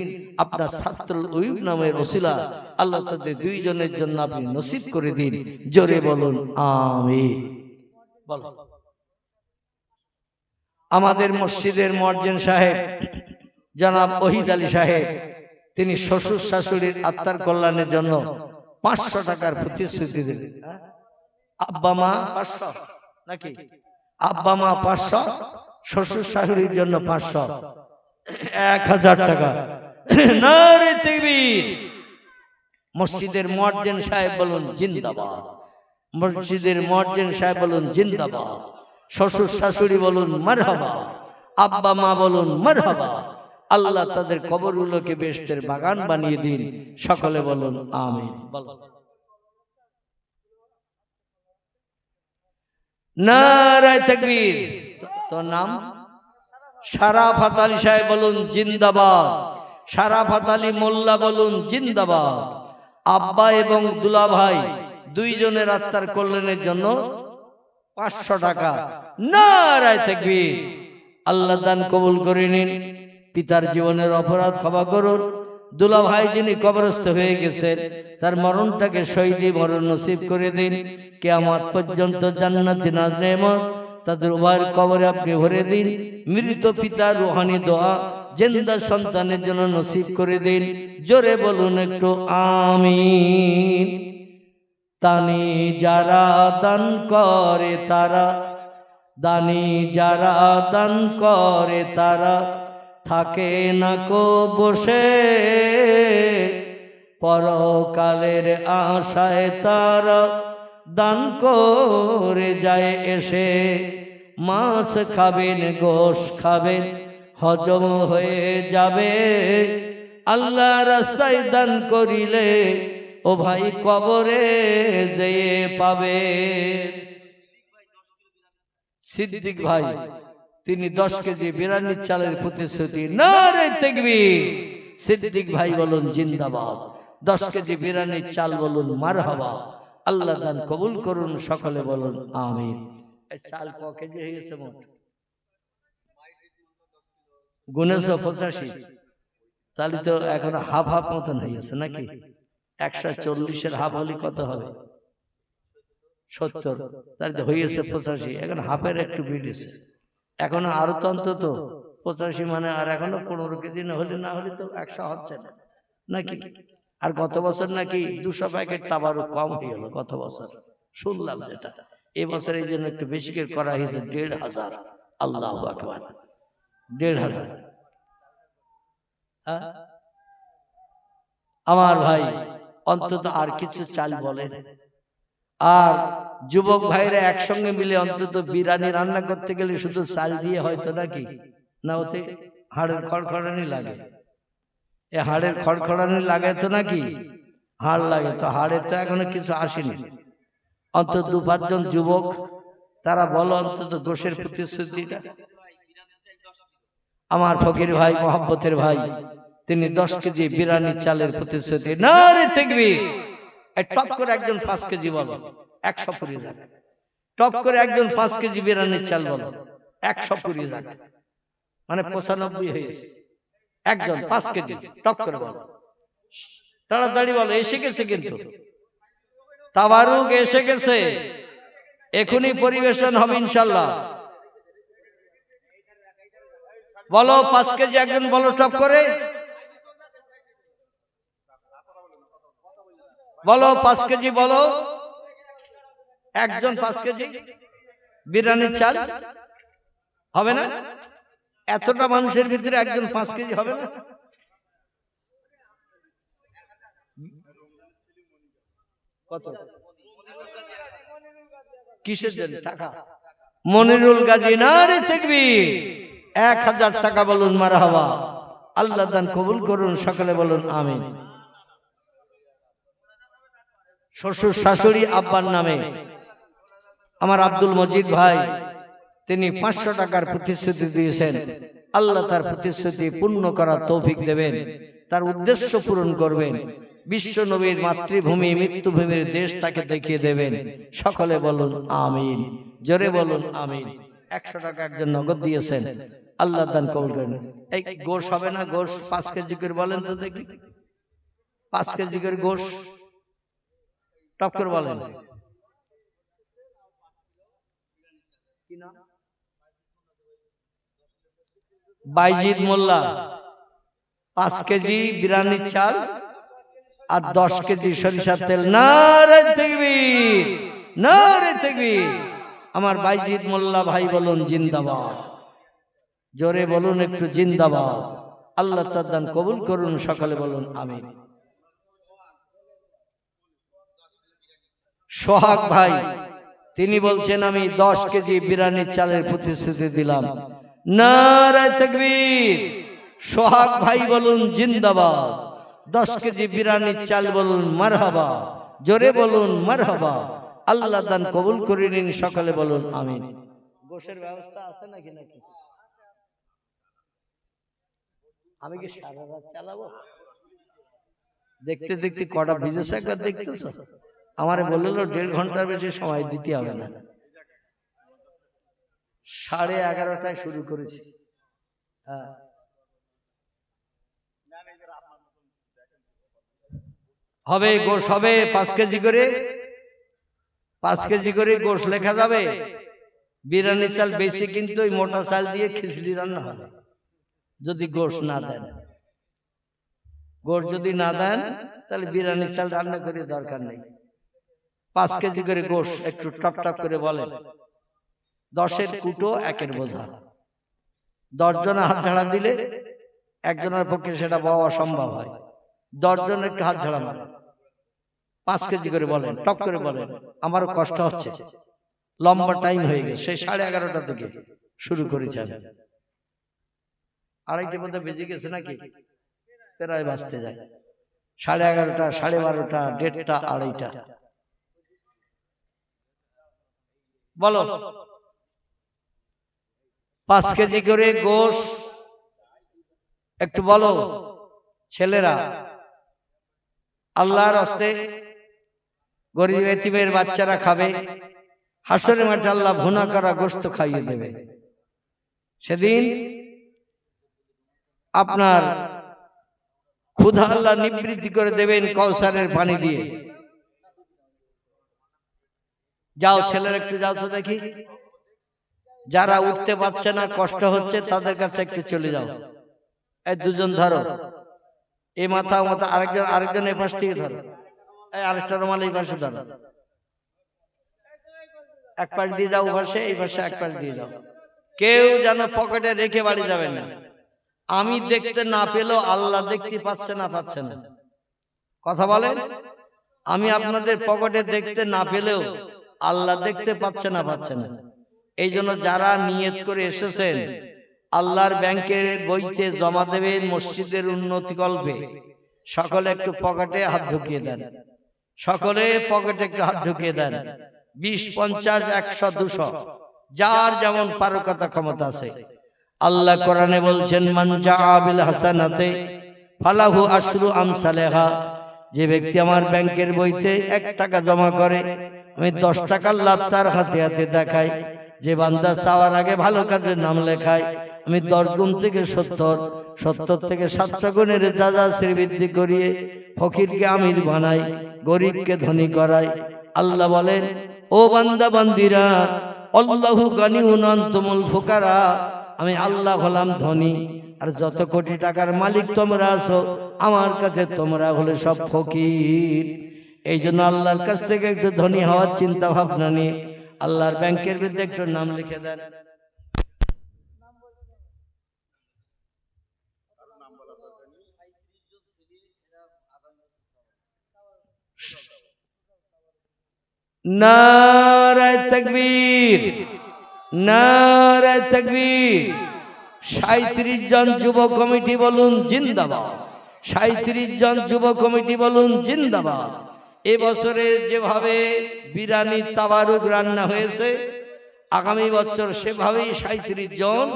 আপনার ছাত্রুল উয়ুব নামের ওসিলা আল্লাহ তাদের দুইজনের জন্য আপনি নসিব করে দিন। জোরে বলুন আমিন। বলো। আমাদের মসজিদের মুয়াজ্জিন সাহেব জনাব ওহিদ আলী সাহেব, তিনি শ্বশুর শাশুড়ির আত্মার কল্যাণের জন্য 500 টাকার প্রতিশ্রুতি দিলেন। আব্বা মা 500 নাকি? আব্বা মা 500, শ্বশুর শাশুড়ির জন্য 500, 1000 টাকা। নারে তাকবীর। মসজিদের মুয়াজ্জিন সাহেব বলুন জিন্দাবাদ। মসজিদের মুয়াজ্জিন সাহেব বলুন জিন্দাবাদ। শ্বশুর শাশুড়ি বলুন মারহাবা। আব্বা মা বলুন মারহাবা। আল্লাহ তাদের কবরগুলোকে বেহেশতের বাগান বানিয়ে দিন, সকলে বলুন আমিন। নারায়ে তাকবীর। তোর নাম? শারাফাত আলী সাহেব বলুন জিন্দাবাদ। শারাফাত আলী মোল্লা বলুন জিন্দাবাদ। আব্বা এবং দুলা ভাই দুইজনের আত্মার কল্যাণের জন্য 500 টাকা। নারায়ে তাকবীর। আল্লাহ দান কবুল করে নিন। পিতার জীবনের অপরাধ ক্ষমা করুন। দুলা ভাই যিনি কবরস্থ হয়ে গেছেন তার মরণটাকে শহীদি মরণ নসিব করে দিন। কিয়ামত পর্যন্ত জান্নাতে নাজ নেয়ামত তাদের উভয়ের কবরে আপনি ভরে দিন। মৃত পিতার রূহানি দোয়া জিন্দা সন্তানের জন্য নসিব করে দিন। জোরে বলুন একটু আমিন। দানি যারা দান করে তারা, দানি যারা দান করে তারা থাকে না কো বসে, পরকালের আশায় তারা দান করে যায় এসে। মাছ খাবেন, গোশ খাবেন, হজম হয়ে যাবে। আল্লাহ রাস্তায় দান করিলে ও ভাই কবরে যেয়ে পাবে। সিদ্দিক ভাই তিনি 10 কেজি বিরিয়ানির চালের প্রতিশ্রুতি। নারে তাকবীর। সিদ্দিক ভাই বলুন জিন্দাবাদ। 10 কেজি বিরিয়ানির চাল বলুন মারহাবা। আল্লাহ দান কবুল করুন, সকলে বলুন আমিন। এই চাল ক কেজি হয়ে গেছে মোট? গুনেছো 85? তাহলে তো এখন হাফ হাফ মতন হয়ে গেছে নাকি? 140-এর হাফ হলে কত হবে? 70। তাহলে হয়ে গেছে 85। এখন হাফের একটু বেড়েছে। এখন আরো তো অন্তত 85, মানে আর এখনো 15 কেজি না হলে তো 100 হচ্ছে না নাকি? আর গত বছর নাকি 200 প্যাকেট তাবারও কম হয়ে গেল গত বছর শুনলাম যেটা। এই বছর এই জন্য একটু বেশি করে করা হয়েছে 1500। আল্লাহু আকবার। 1500। আমার ভাই অন্তত আর কিছু চাল বলেন। আর যুবক ভাইরা একসঙ্গে মিলে অন্তত বিরিয়ানি রান্না করতে গেলে শুধু চাল দিয়ে হয়তো নাকি না, ওতে হাড়ের খড়খড়ানি লাগে। এ হাড়ের খড়খড়ানি লাগে তো নাকি? হাড় লাগে তো, হাড়ে তো এখনো কিছু আসেনি। অন্তত 2-5 জন যুবক তারা বলো অন্তত গোশের প্রতিশ্রুতিটা। আমার ফকির ভাই, মোহাব্বতের ভাই, তিনি 10 কেজি বিরিয়ানির চালের প্রতিশ্রুতি। নারে তাকবীর! টপ করে একজন 5 কেজি বলো, 100 পুরি যাক। টপ করে একজন 5 কেজি বিরিয়ানির চাল বলো, 100 পুরি যাক, মানে 95 হয়েছে। একজন 5 কেজি টপ করে বলো, তাড়াতাড়ি বলো। এসে গেছে কিন্তু, তাবারুক এসে গেছে, এখনই পরিবেশন হবে ইনশাল্লাহ। বলো 5 কেজি একজন বলো টপ করে বলো, 5 কেজি বলো, একজন 5 কেজি বিরিয়ানির চাল হবে না? এতটা মানুষের ভিতরে একজন 5 কেজি হবে না? কত? কিসের জন্য টাকা? মনিরুল গাজী, নারে তাকবীর! 1000 টাকা বলুন মারহাবা। আল্লাহ দান কবুল করুন, সকলে বলুন আমিন। শ্বশুর শাশুড়ি আব্বার নামে আমার আব্দুল মজিদ ভাই, তিনি 500 টাকার প্রতিশ্রুতি দিয়েছেন। আল্লাহ তার প্রতিশ্রুতি পূর্ণ করার তৌফিক দেবেন, তার উদ্দেশ্য পূরণ করবেন। বিশ্ব নবীর মাতৃভূমি মৃত্যুভূমির দেশ তাকে দেখিয়ে দেবেন। সকলে বলুন আমিন, জোরে বলুন আমিন। 100 টাকা একজন নগদ দিয়েছেন, আল্লাহ দান কবুল করেন। এই গোশ হবে না? গোশ 5 কেজি করে বলেন তো দেখি, 5 কেজি করে গোশ টপ করে বলেন। বাইজিদ মোল্লা, 5 কেজি বিরিয়ানির চাল আর 10 কেজি সরিষার তেল। নারে তাকবীর, নারে তাকবীর! আমার বাইজিদ মোল্লা ভাই বলুন জিন্দাবাদ, জোরে বলুন একটু জিন্দাবাদ। আল্লাহ তার দান কবুল করুন, সকলে বলুন আমিন। সোহাগ ভাই, তিনি বলছেন আমি 10 কেজি বিরিয়ানির চালের প্রতিশ্রুতি দিলাম। নারে তাকবীর! সোহাগ ভাই বলুন জিন্দাবাদ। 10 কেজি বিরিয়ানির চাল বলুন মারহাবা, জোরে বলুন মারহাবা। আল্লাহ দান কবুল করে নিন, সকলে বলুন আমিন। গোশের ব্যবস্থা আছে নাকি? নাকি আমি কি সারা রাত চালাবো? দেখতে দেখতে কটা ভিজেছে একবার দেখতেছ? আমারে বললো 1.5 ঘন্টার বেশি সময় দিতে হবে না। 11:30টায় শুরু করেছি। হ্যাঁ, হবে গোশ হবে 5 কেজি করে, 5 কেজি করে গোশ লেখা যাবে। বিরিয়ানি চাল বেশি কিন্তু ওই মোটা চাল দিয়ে খিচুড়ি রান্না হবে। যদি গোশ না দেন, গোশ যদি না দেন তাহলে বিরিয়ানি চাল রান্না করে দরকার নেই। 5 কেজি করে গোশ একটু টপ টপ করে বলেন। 10-এর কুটো 1-এর বোঝা। 10 জন হাত ঝাড়া দিলে একজনের পক্ষে সেটা পাওয়া অসম্ভব হয়। 10 জন একটু হাত ঝাড়া মারেন, 5 কেজি করে বলেন, টপ করে বলেন। আমারও কষ্ট হচ্ছে, লম্বা টাইম হয়ে গেছে। সেই 11:30টা থেকে শুরু করেছেন, 2:30 মধ্যে বেজে গেছে নাকি? প্রায় বাজতে যায় 11:30, 12:30, 1:30, 2:30। বলো 5 কেজি করে গোশ একটু বলো ছেলেরা। আল্লাহর হস্তে গরিব এতিমের বাচ্চারা খাবে। হাসরের মাঠে আল্লাহ ভুনা করা গোশত খাইয়ে দেবে। সেদিন আপনার ক্ষুধা আল্লাহ নিবৃত্তি করে দেবেন কাউসারের পানি দিয়ে। যাও ছেলেরা একটু যাও তো দেখি, যারা উঠতে পারছে না, কষ্ট হচ্ছে, তাদের কাছে একটু চলে যাও। এই 2 জন ধরো, এই মাথা মাথা, আরেকজন এই পাশ থেকে ধরো, এই আরেকটা রুমাল এই পাশে ধরো। এক পাশ দিয়ে যাও পাশে, এই পাশে এক পাশ দিয়ে যাও। কেউ যেন পকেটে রেখে বাড়ি যাবে না। আমি দেখতে না পেলেও আল্লাহ দেখতে পাচ্ছে না, পাচ্ছে না। কথা বলেন, আমি আপনাদের পকেটে দেখতে না পেলেও আল্লাহ দেখতে পাচ্ছে না, পাচ্ছে না। এই জন্য যারা নিয়ত করে এসেছেন আল্লাহর ব্যাংকের বইতে জমা দেবেন মসজিদের উন্নতি কল্পে, সকলে একটু পকেটে হাত ঢুকিয়ে দেন। সকলে পকেটে একটু হাত ঢুকিয়ে দেন। 20, 50, 100, 200, যার যেমন পারকতা ক্ষমতা আছে। আল্লাহ কোরআনে বলছেন, মান জাআ বিল হাসানাতে ফালাহু আশরু আমসালেহা, যে ব্যক্তি আমার ব্যাংকের বইতে 1 টাকা জমা করে, আমি 10 টাকার লাভ তার হাতে হাতে দেখাই। যে বান্দা চাওয়ার আগে ভালো কাজের নাম লেখায়, আমি 10 গুণ থেকে 70, 70 থেকে 700 গুণের যা শ্রীবৃদ্ধি করিয়ে ফকিরকে আমির বানাই, গরিবকে ধনী করাই। আল্লাহ বলেন, ও বান্দা বান্দিরা, আল্লাহু গানিউন আনতুমুল ফুকারা, আমি আল্লাহ হলাম ধনী, আর যত কোটি টাকার মালিক তোমরা আছো, আমার কাছে তোমরা হলে সব ফকির। এই জন্য আল্লাহর কাছ থেকে একটু ধনী হওয়ার চিন্তা ভাবনা নিয়ে আল্লাহর ব্যাংকের ভিতরে একটু নাম লিখে দেন। নারায়ে তাকবীর, নারায়ে তাকবীর। 37 জন যুব কমিটি বলুন জিন্দাবাদ, 37 জন যুব কমিটি বলুন জিন্দাবাদ। এবছরে যেভাবে বিরিয়ানি তাবারুক রান্না হয়েছে, আগামী বছর সেভাবেই 37 জন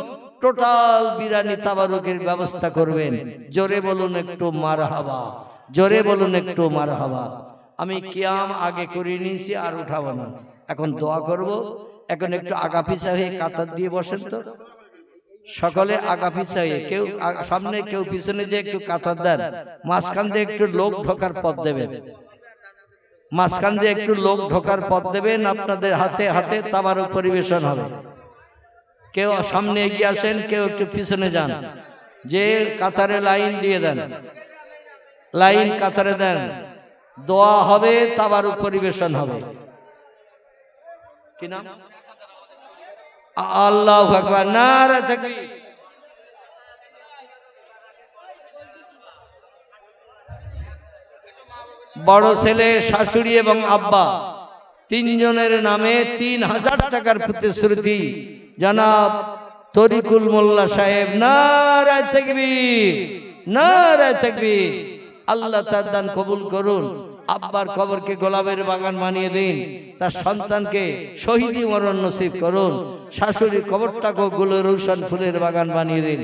টোটাল বিরিয়ানি তাবারুকের ব্যবস্থা করবেন। জোরে বলুন একটু মারহাবা, জোরে বলুন একটু মারহাবা। আমি কিয়াম আগে করে নিয়েছি, আর উঠাবো না, এখন দোয়া করব। এখন একটু আগা পিছা হয়ে কাতার দিয়ে বসেন তো, সকলে আগা পিছা হয়ে, কেউ সামনে কেউ পিছনে, যে একটু কাতার দেন। মাঝখান দিয়ে একটু লোক ঢোকার পথ দেবেন, মাঝখান দিয়ে একটু লোক ঢোকার পথ দেবেন। আপনাদের হাতে হাতে তাবারুক পরিবেশন হবে। কেউ সামনে এগিয়ে আসেন, কেউ একটু পিছনে যান, যে কাতারে লাইন দিয়ে দেন, লাইন কাতারে দেন। দোয়া হবে, তাবারুক পরিবেশন হবে। কি নাম? আল্লাহু আকবার, নারে তাকবীর। বড় ছেলে, শাশুড়ি এবং আব্বা তিনজনের নামে 3000 টাকার প্রতিশ্রুতি জনাব তরিকুল মোল্লা সাহেব। নারে তাকবীর, নারে তাকবীর। আল্লাহ তার দান কবুল করুন। আব্বার কবরকে গোলাপের বাগান বানিয়ে দিন, তার সন্তানকে শহীদি মরণ নসিব করুন। শাশুড়ির কবরটাকে গুলো রৌশন ফুলের বাগান বানিয়ে দিন।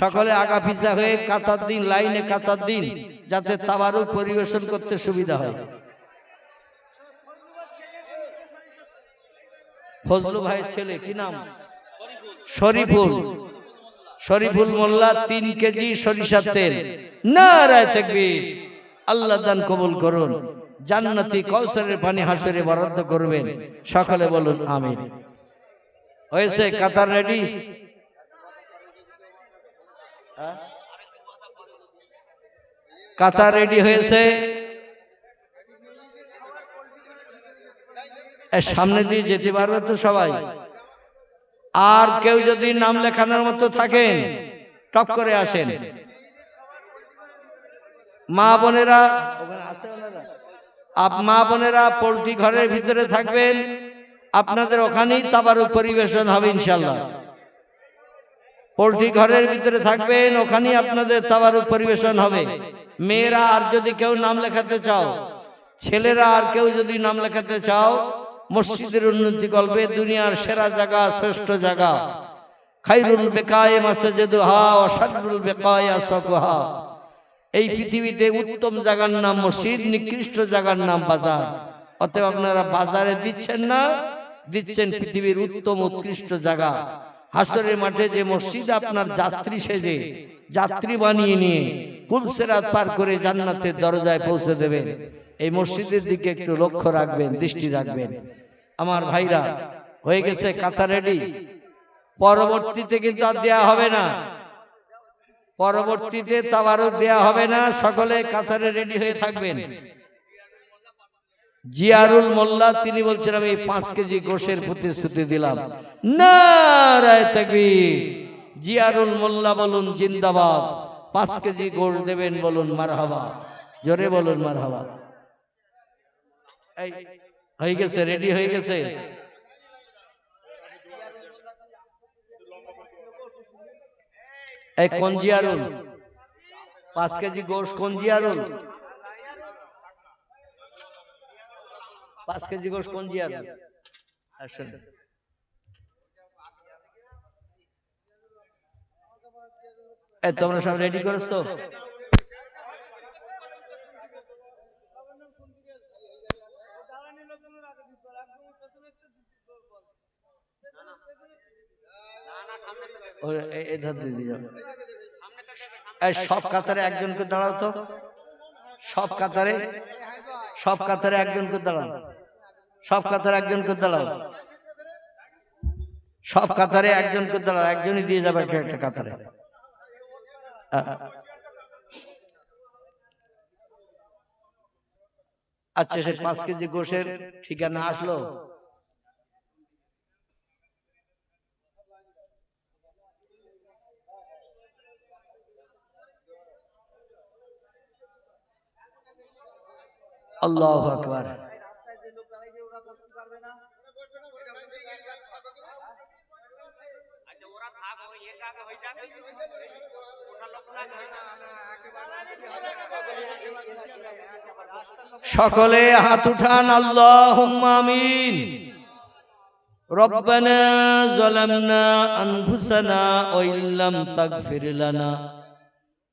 সকলে আগা পিছা হয়ে কাতার দিন, লাইনে কাতার দিন, যাতে তাবারুক পরিবেশন করতে সুবিধা হয়। ফজলু ভাইয়ের ছেলে, কি নাম? শরীফুল, শরীফুল মোল্লা 3 কেজি সরিষার তেল। নারায়ে তাকবীর। আল্লাহ দান কবুল করুন, জান্নাতি কাউসারের পানি হাসরে বরাদ্দ করবেন। সকলে বলুন আমিন। হয়েছে? কাতার রেডি? কাতার রেডি হয়েছে? সামনে দিয়ে যেতে পারবে তো সবাই? আর কেউ যদি নাম লেখানোর মতো থাকেন, টপ করে আসেন। মা বোনেরা, মা বোনেরা পোল্ট্রি ঘরের ভিতরে থাকবেন, আপনাদের ওখানেই তাবারুক পরিবেশন হবে ইনশাআল্লাহ। পোল্ট্রি ঘরের ভিতরে থাকবেন, ওখানেই আপনাদের তাবারুক পরিবেশন হবে। মেয়েরা আর যদি কেউ নাম লেখাতে চাও, ছেলেরা আর কেউ যদি নাম লেখাতে চাও, মসজিদের উন্নতি করবে, দুনিয়ার সেরা জায়গা, শ্রেষ্ঠ জায়গা, খায়রুল বিকায়ে মাসজিদুহা ওয়া শাররুল বিকায়ে আসওয়াকুহা। এই পৃথিবীতে উত্তম জায়গার নাম মসজিদ, নিকৃষ্ট জায়গার নাম বাজার। অতএব আপনারা বাজারে দিচ্ছেন না, দিচ্ছেন পৃথিবীর উত্তম উৎকৃষ্ট জায়গা। হাসরের মাঠে যে মসজিদ আপনার যাত্রী সেজে, যাত্রী বানিয়ে নিয়ে পুলসিরাত পার করে জান্নাতের দরজায় পৌঁছে দেবেন, এই মসজিদের দিকে একটু লক্ষ্য রাখবেন, দৃষ্টি রাখবেন। আমার ভাইরা, হয়ে গেছে কাতার রেডি? পরবর্তীতে কিন্তু আর দেয়া হবে না, পরবর্তীতে তাবারুক দেয়া হবে না। সকলে কাতারে রেডি হয়ে থাকবেন। জিয়ারুল মোল্লা তিনি বলছেন, আমি 5 কেজি গোশের প্রতিশ্রুতি দিলাম। নারায়ে তাকবীর। জিয়ারুল মোল্লা বলুন জিন্দাবাদ। 5 কেজি গোশ দেবেন, বলুন মারহাবা, জোরে বলুন মারহাবা। এই হয়ে গেছে, রেডি হয়ে গেছে। এই কোন জিয়ারুল? 5 কেজি গোশ কোন জিয়ারুল? 5 কেজি গোশ কোন জিয়ারুল? আসেন। তোমরা সব রেডি করেছ তো? সব কাতারে একজনকে দাঁড়াও তো, সব কাতারে একজনকে দাঁড়াও, সব কাতারে একজনকে দাঁড়াও, সব কাতারে একজনকে দাঁড়াও, একজনই দিয়ে যাবে একটা কাতারে। আচ্ছা, সে 5 কেজি গোশের ঠিকানা আসলো? আল্লাহু আকবার। সকলে হাত উঠান, আল্লাহুম্মা আমিন। রব্বানা যালামনা আনফুসানা ওয়া ইল্লাম তাগফির লানা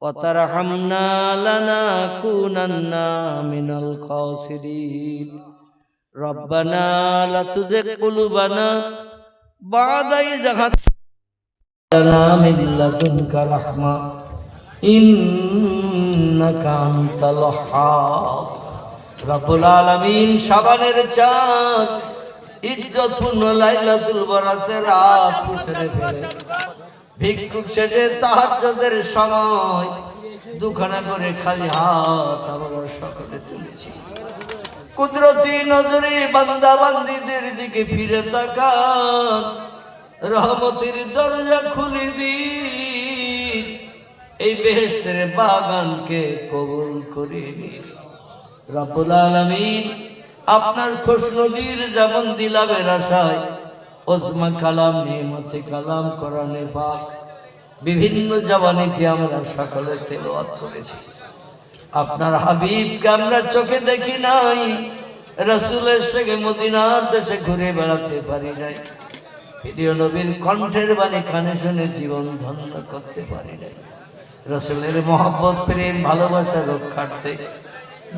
ওয়া তারহামনা লানাকুনান্না মিনাল খাসিরিন। রব্বানা লা তুযিগ কুলুবানা বা'দা ইয হাদাইতানা মিন লাদুনকা রাহমা ইন্নাকা আনতাল ওয়াহ্হাব। রব্বুল আলামিন শাবানের চাঁদ, ইজ্জতপূর্ণ লাইলাতুল বরাতের রাত পুছরে ফেলে ভিক্ষুক সেজে তাহাজ্জুদের সময় দুখানা করে খালি হাত আমরা সকলে তুলেছি। কুদরতি নজরে বান্দা বান্দীদের দিকে ফিরে তাকান, রহমতের দরজা খুলে দিন, এই বেহেশতের বাগানকে কবুল করে নিন। রব্বুল আলামিন আপনার খুশনদীর যেমন দিলাবের আশায় ওজমা কালাম, নিয়মতে কালাম, কোরআনে পাক বিভিন্ন জবানিতে আমরা সকলে তেলাওয়াত করেছি। আপনার হাবিবকে আমরা চোখে দেখি নাই, রাসূলের সঙ্গে মদিনার দেশে ঘুরে বেড়াতে পারি নাই, প্রিয় নবীর কণ্ঠের বাণী কানে শুনে জীবন ধন্য করতে পারি নাই। রাসূলের মহব্বত, প্রেম, ভালোবাসা রক্ষার্থে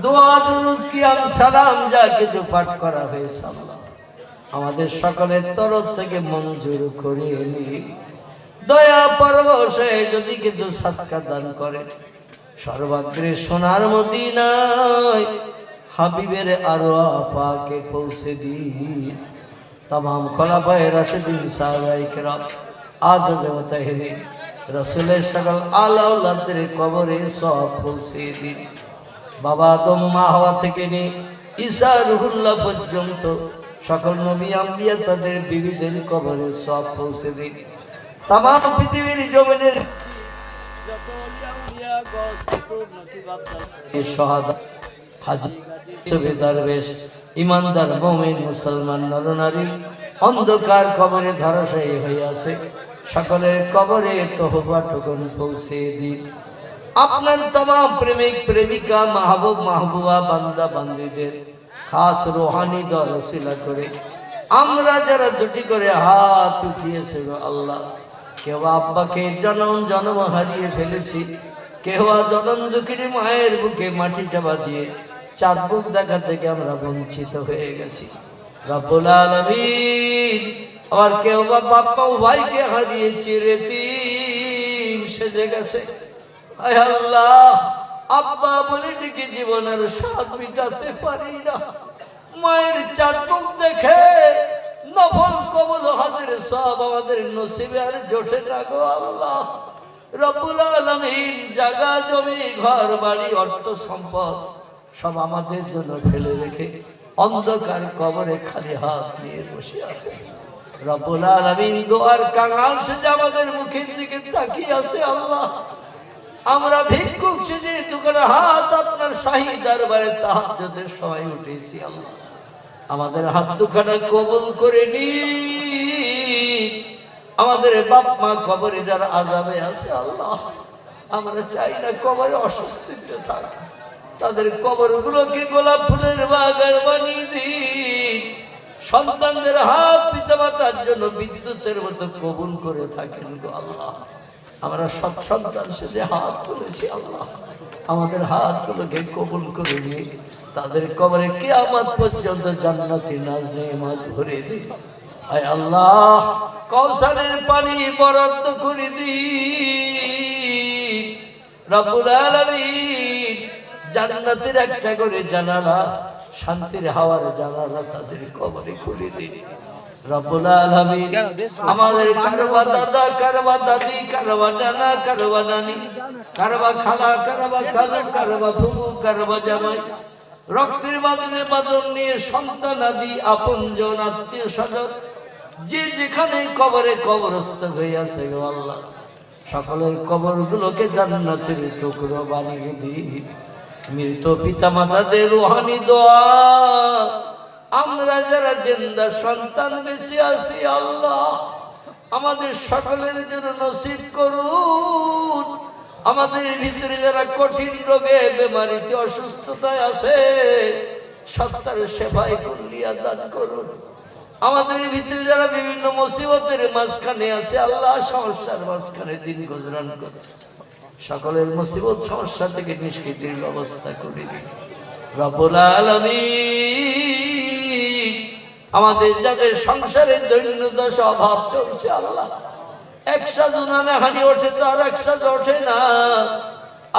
দোয়া, দুরূদ, কিয়াম, সালাম যা কিছু পাঠ করা হয়েছে আল্লাহ আমাদের সকলের তরফ থেকে মঞ্জুর করিয়ে নিন। দয়া পরবশে যদি কিছু সাদকা দান করে, সর্বাগ্রে সোনার মদিনায় হাবিবের আরওয়া পাকে পৌঁছে দিন। तमाम খলাফায়ে রাশিদিন, সাহাবায়ে কেরাম, আজজ ও তাহেরিন, রাসূলের সকল আলা আওলাদের কবরে সওয়াব পৌঁছে দিন। বাবা আদম, মা হাওয়া থেকে নিয়ে ঈসা রুহুল্লাহ পর্যন্ত সকল নবী আম্বিয়া তাদের বিবিদের কবরে সওয়াব পৌঁছে দিন। तमाम পৃথিবীর জমিনের যত ওলিয়া উলিয়া গস কুতুব নকিব আব্দুল শাহাদা হাজী সুবেদার বেশ ইমানদার মুমিন মুসলমান নরনারী অন্ধকার কবরে ধরাশায়ী হয়ে আছে, সকলের কবরে তওবা টুকুন পৌঁছে দিন। আপনার तमाम প্রেমিক প্রেমিকা, মাহবুব মাহবুবা, বান্দা বান্দীদের খাস রূহানি দর ওসিলা করে আমরা যারা দুটি করে হাত উঠিয়েছে আল্লাহ, কেউ আব্বাকে জনম জনম হারিয়ে ফেলেছি, কেউ জনম দুঃখীর মায়ের বুকে মাটি চাপা দিয়ে চাঁদ বুক দেখা থেকে আমরা বঞ্চিত হয়ে গেছি। রব্বুল আলামিন, আর কেউ বা বাপ্পা ভাইকে হারিয়ে চিরদিন সেজে গেছে। আয় আল্লাহ, আব্বা বলে ডেকে জীবনের স্বাদ মিটাতে পারি না, মায়ের চাঁদ মুখ দেখে নফল কবুল হাজির সব আমাদের নসিবে আর জোটে না গো আল্লাহ। রব্বুল আলামিন, জায়গা জমি ঘর বাড়ি অর্থ সম্পদ সব আমাদের জন্য ফেলে রেখে অন্ধকার কবরে খালি হাত নিয়ে বসে আছে। রব্বুল আলামিন, দোয়ার কাঙাল সেজে আমাদের মুখের দিকে তাকিয়ে আছে আল্লাহ। আমরা ভিক্ষুক সেজে দুখানা হাত আপনার শাহী দরবারে তাহাজ্জুদের সময় উঠেছি আল্লাহ, আমাদের হাত দুখানা কবুল করে নিন। আমাদের বাপ মা কবরে যারা আযাবে আছে আল্লাহ, আমরা চাই না কবরে অস্বস্তিতে থাকে, তাদের কবরগুলোকে গোলাপ ফুলের বাগান বানিয়ে দিন। সন্তানদের হাত পিতামাতার জন্য বিদ্যুতের মতো কবুল করে থাকেন গো আল্লাহ। আমরা সব সন্তান সেজে হাত তুলেছি আল্লাহ, আমাদের হাতগুলোকে কবুল করে নিয়ে তাদের কবরে কিয়ামত পর্যন্ত জান্নাতি নাজ নেয়ামত ভরে দিন। আয় আল্লাহ, কওসারের পানি বরাদ্দ করে দিন রব্বুল আলামিন। জান্নাতের একটা করে জানালা, শান্তির হাওয়ার জানালা তাদের কবরে খুলে দিন রব্বুল আলামিন। আমাদের কারবা দাদা, কারবা দাদি, কারবা নানা, কারবা নানি, কারবা খালা, কারবা খালু, কারবা ফুফু, কারবা জামাই, রক্তের বাঁধনে বাঁধন নিয়ে সন্তান আদি আপনজন আত্মীয় স্বজন যে যেখানে কবরে কবরস্থ হয়ে আছে গো আল্লাহ, সকলের কবরগুলোকে জান্নাতের টুকরো বানিয়ে দিই। মৃত পিতা মাতাদের রুহানি দোয়া আমরা যারা জিন্দা সন্তান বেঁচে আছি আল্লাহ আমাদের সকলের জন্য নসিব করুন। আমাদের ভিতরে যারা কঠিন রোগে বেমারিতে অসুস্থতায় আছে সত্তার সেবায় কুল্লিয়া দান করুন। আমাদের ভিতরে যারা বিভিন্ন মুসিবতের মাঝখানে আছে আল্লাহ, সমস্যার মাঝখানে দিন গুজরান করছে, সকলের মুসিবত সমস্যা থেকে নিষ্কৃতির ব্যবস্থা করে দিন রব্বুল আলামিন। আমাদের যাদের সংসারের দৈন্যতা অভাব চলছে আল্লাহ, একশো জনানে হানি ওঠে তো আর একশো ওঠে না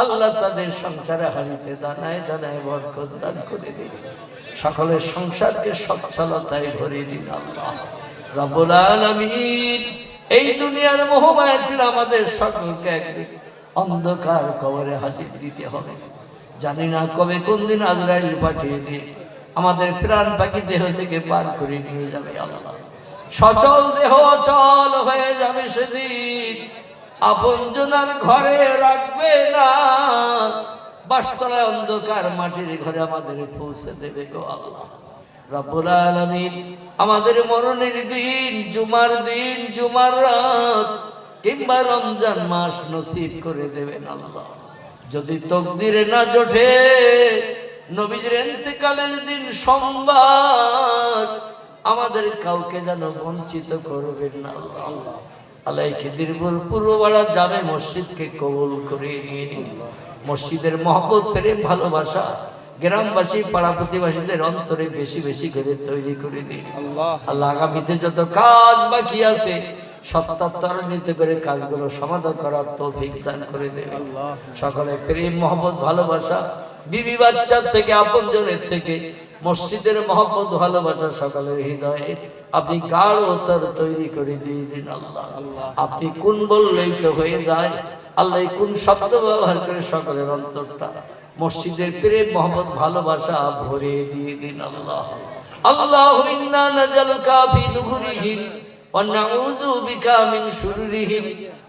আল্লাহ, তাদের সংসারে হানিতে দানায় দানায় বরকত দান করে দিন, সকলের সংসারকে সচ্ছলতায় ভরে দিন আল্লাহ রব্বুল আলামিন। এই দুনিয়ার মোহমায়া ছিল আমাদের সকলকে একদিন অন্ধকার কবরে হাজির দিতে হবে। জানি না কবে কোন দিন আজরাইল পাঠিয়ে দিয়ে আমাদের প্রাণ পাখি দেহ থেকে পার করে নিয়ে যাবে আল্লাহ। সচল দেহ অচল হয়ে যাবে সেদিন, আপনজনার ঘরে রাখবে না, বাসতলায় অন্ধকার মাটির ঘরে আমাদের পৌঁছে দেবে গো আল্লাহ রব্বুল আলামিন। আমাদের মরণের দিন, জুমার দিন, জুমার রাত কিংবা রমজান মাস নসিব করে দেবেন আল্লাহ। যদি তকদিরে না জোটে নবীর ইন্তেকালের দিন সোমবার, আমাদের কাউকে যেন বঞ্চিত করবেন না আল্লাহ। আলাইকে বীরপুর পূর্বপাড়া জামে মসজিদকে কবুল করে নিয়ে নিন। মসজিদের মহব্বত, প্রেম, ভালোবাসা গ্রামবাসী পাড়া প্রতিবাসীদের অন্তরে বেশি বেশি করে তৈরি করে দিন আল্লাহ। আগামীতে যত কাজ বাকি আছে সত্যাত্তরান্বিত করে কাজগুলো সমাধান করার তৌফিক দান করে দেবেন। সকলে প্রেম, মহব্বত, ভালোবাসা বিবি বাচ্চার থেকে আপনজনের থেকে মসজিদের মহব্বত ভালোবাসা সকলের হৃদয়ে আপনি গাঢ়তর তৈরি করে দিয়ে দিন আল্লাহ। আপনি কোন বললেই তো হয়ে যায় আল্লাহ, কোন শব্দ ব্যবহার করে সকলের অন্তরটা মসজিদের প্রেম, মহব্বত, ভালোবাসা ভরে দিয়ে দিন আল্লাহ। আল্লাহু ইন্না নাজালুকা ফি নুহুরিহিম ওয়া নাউযু বিকা মিন শুরুরিহিম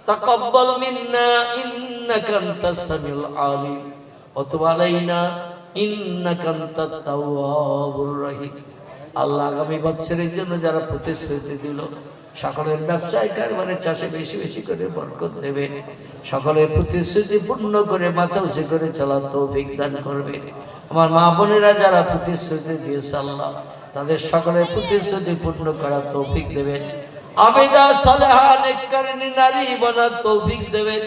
তাকাব্বাল মিন্না ইন্নাকা আনতাস সামিউল আলিম ওয়া তুব আলাইনা ইন্নাকা আনতাত তাওয়াবুর রহিম। আল্লাহ আগামী বছরের জন্য যারা প্রতিশ্রুতি দিল সকলের ব্যবসায় কারবারে চাষে বেশি বেশি করে বরকত দেবে, সকলের প্রতিশ্রুতি পূর্ণ করে মাথা উঁচু করে চলার তৌফিক দান করবে। আমার মা বোনেরা যারা প্রতিশ্রুতি দিয়েছে আল্লাহ তাদের সকলের প্রতিশ্রুতি পূর্ণ করার তৌফিক দেবেন। আবেদা সালেহা নেককারিনী নারী বানার তৌফিক দেবেন।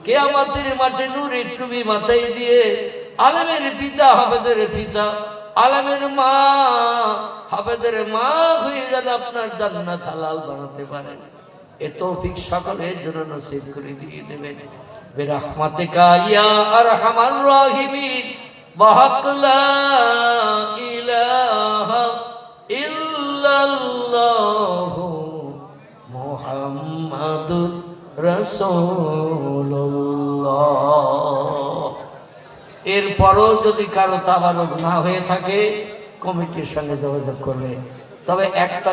কিয়ামতের মাঠে নূরের টুপি মাথায় দিয়ে আলেমের পিতা, হাফেজের পিতা, আলেমের মা, হাফেজের মা হয়ে যেন আপনার জান্নাত হালাল বানাতে পারেন, এ তৌফিক সকলের জন্য নসিব করে দিয়ে দেবেন। বিরহমাতিকা ইয়া আরহামার রাহিমিন ওয়াহাক লা ইলাহা ইল্লাল্লাহু মুহাম্মাদুর রাসূলুল্লাহ। এরপরও যদি কারো তাবারুক না হয়ে থাকে কমিটির সঙ্গে যোগাযোগ করবে। তবে একটা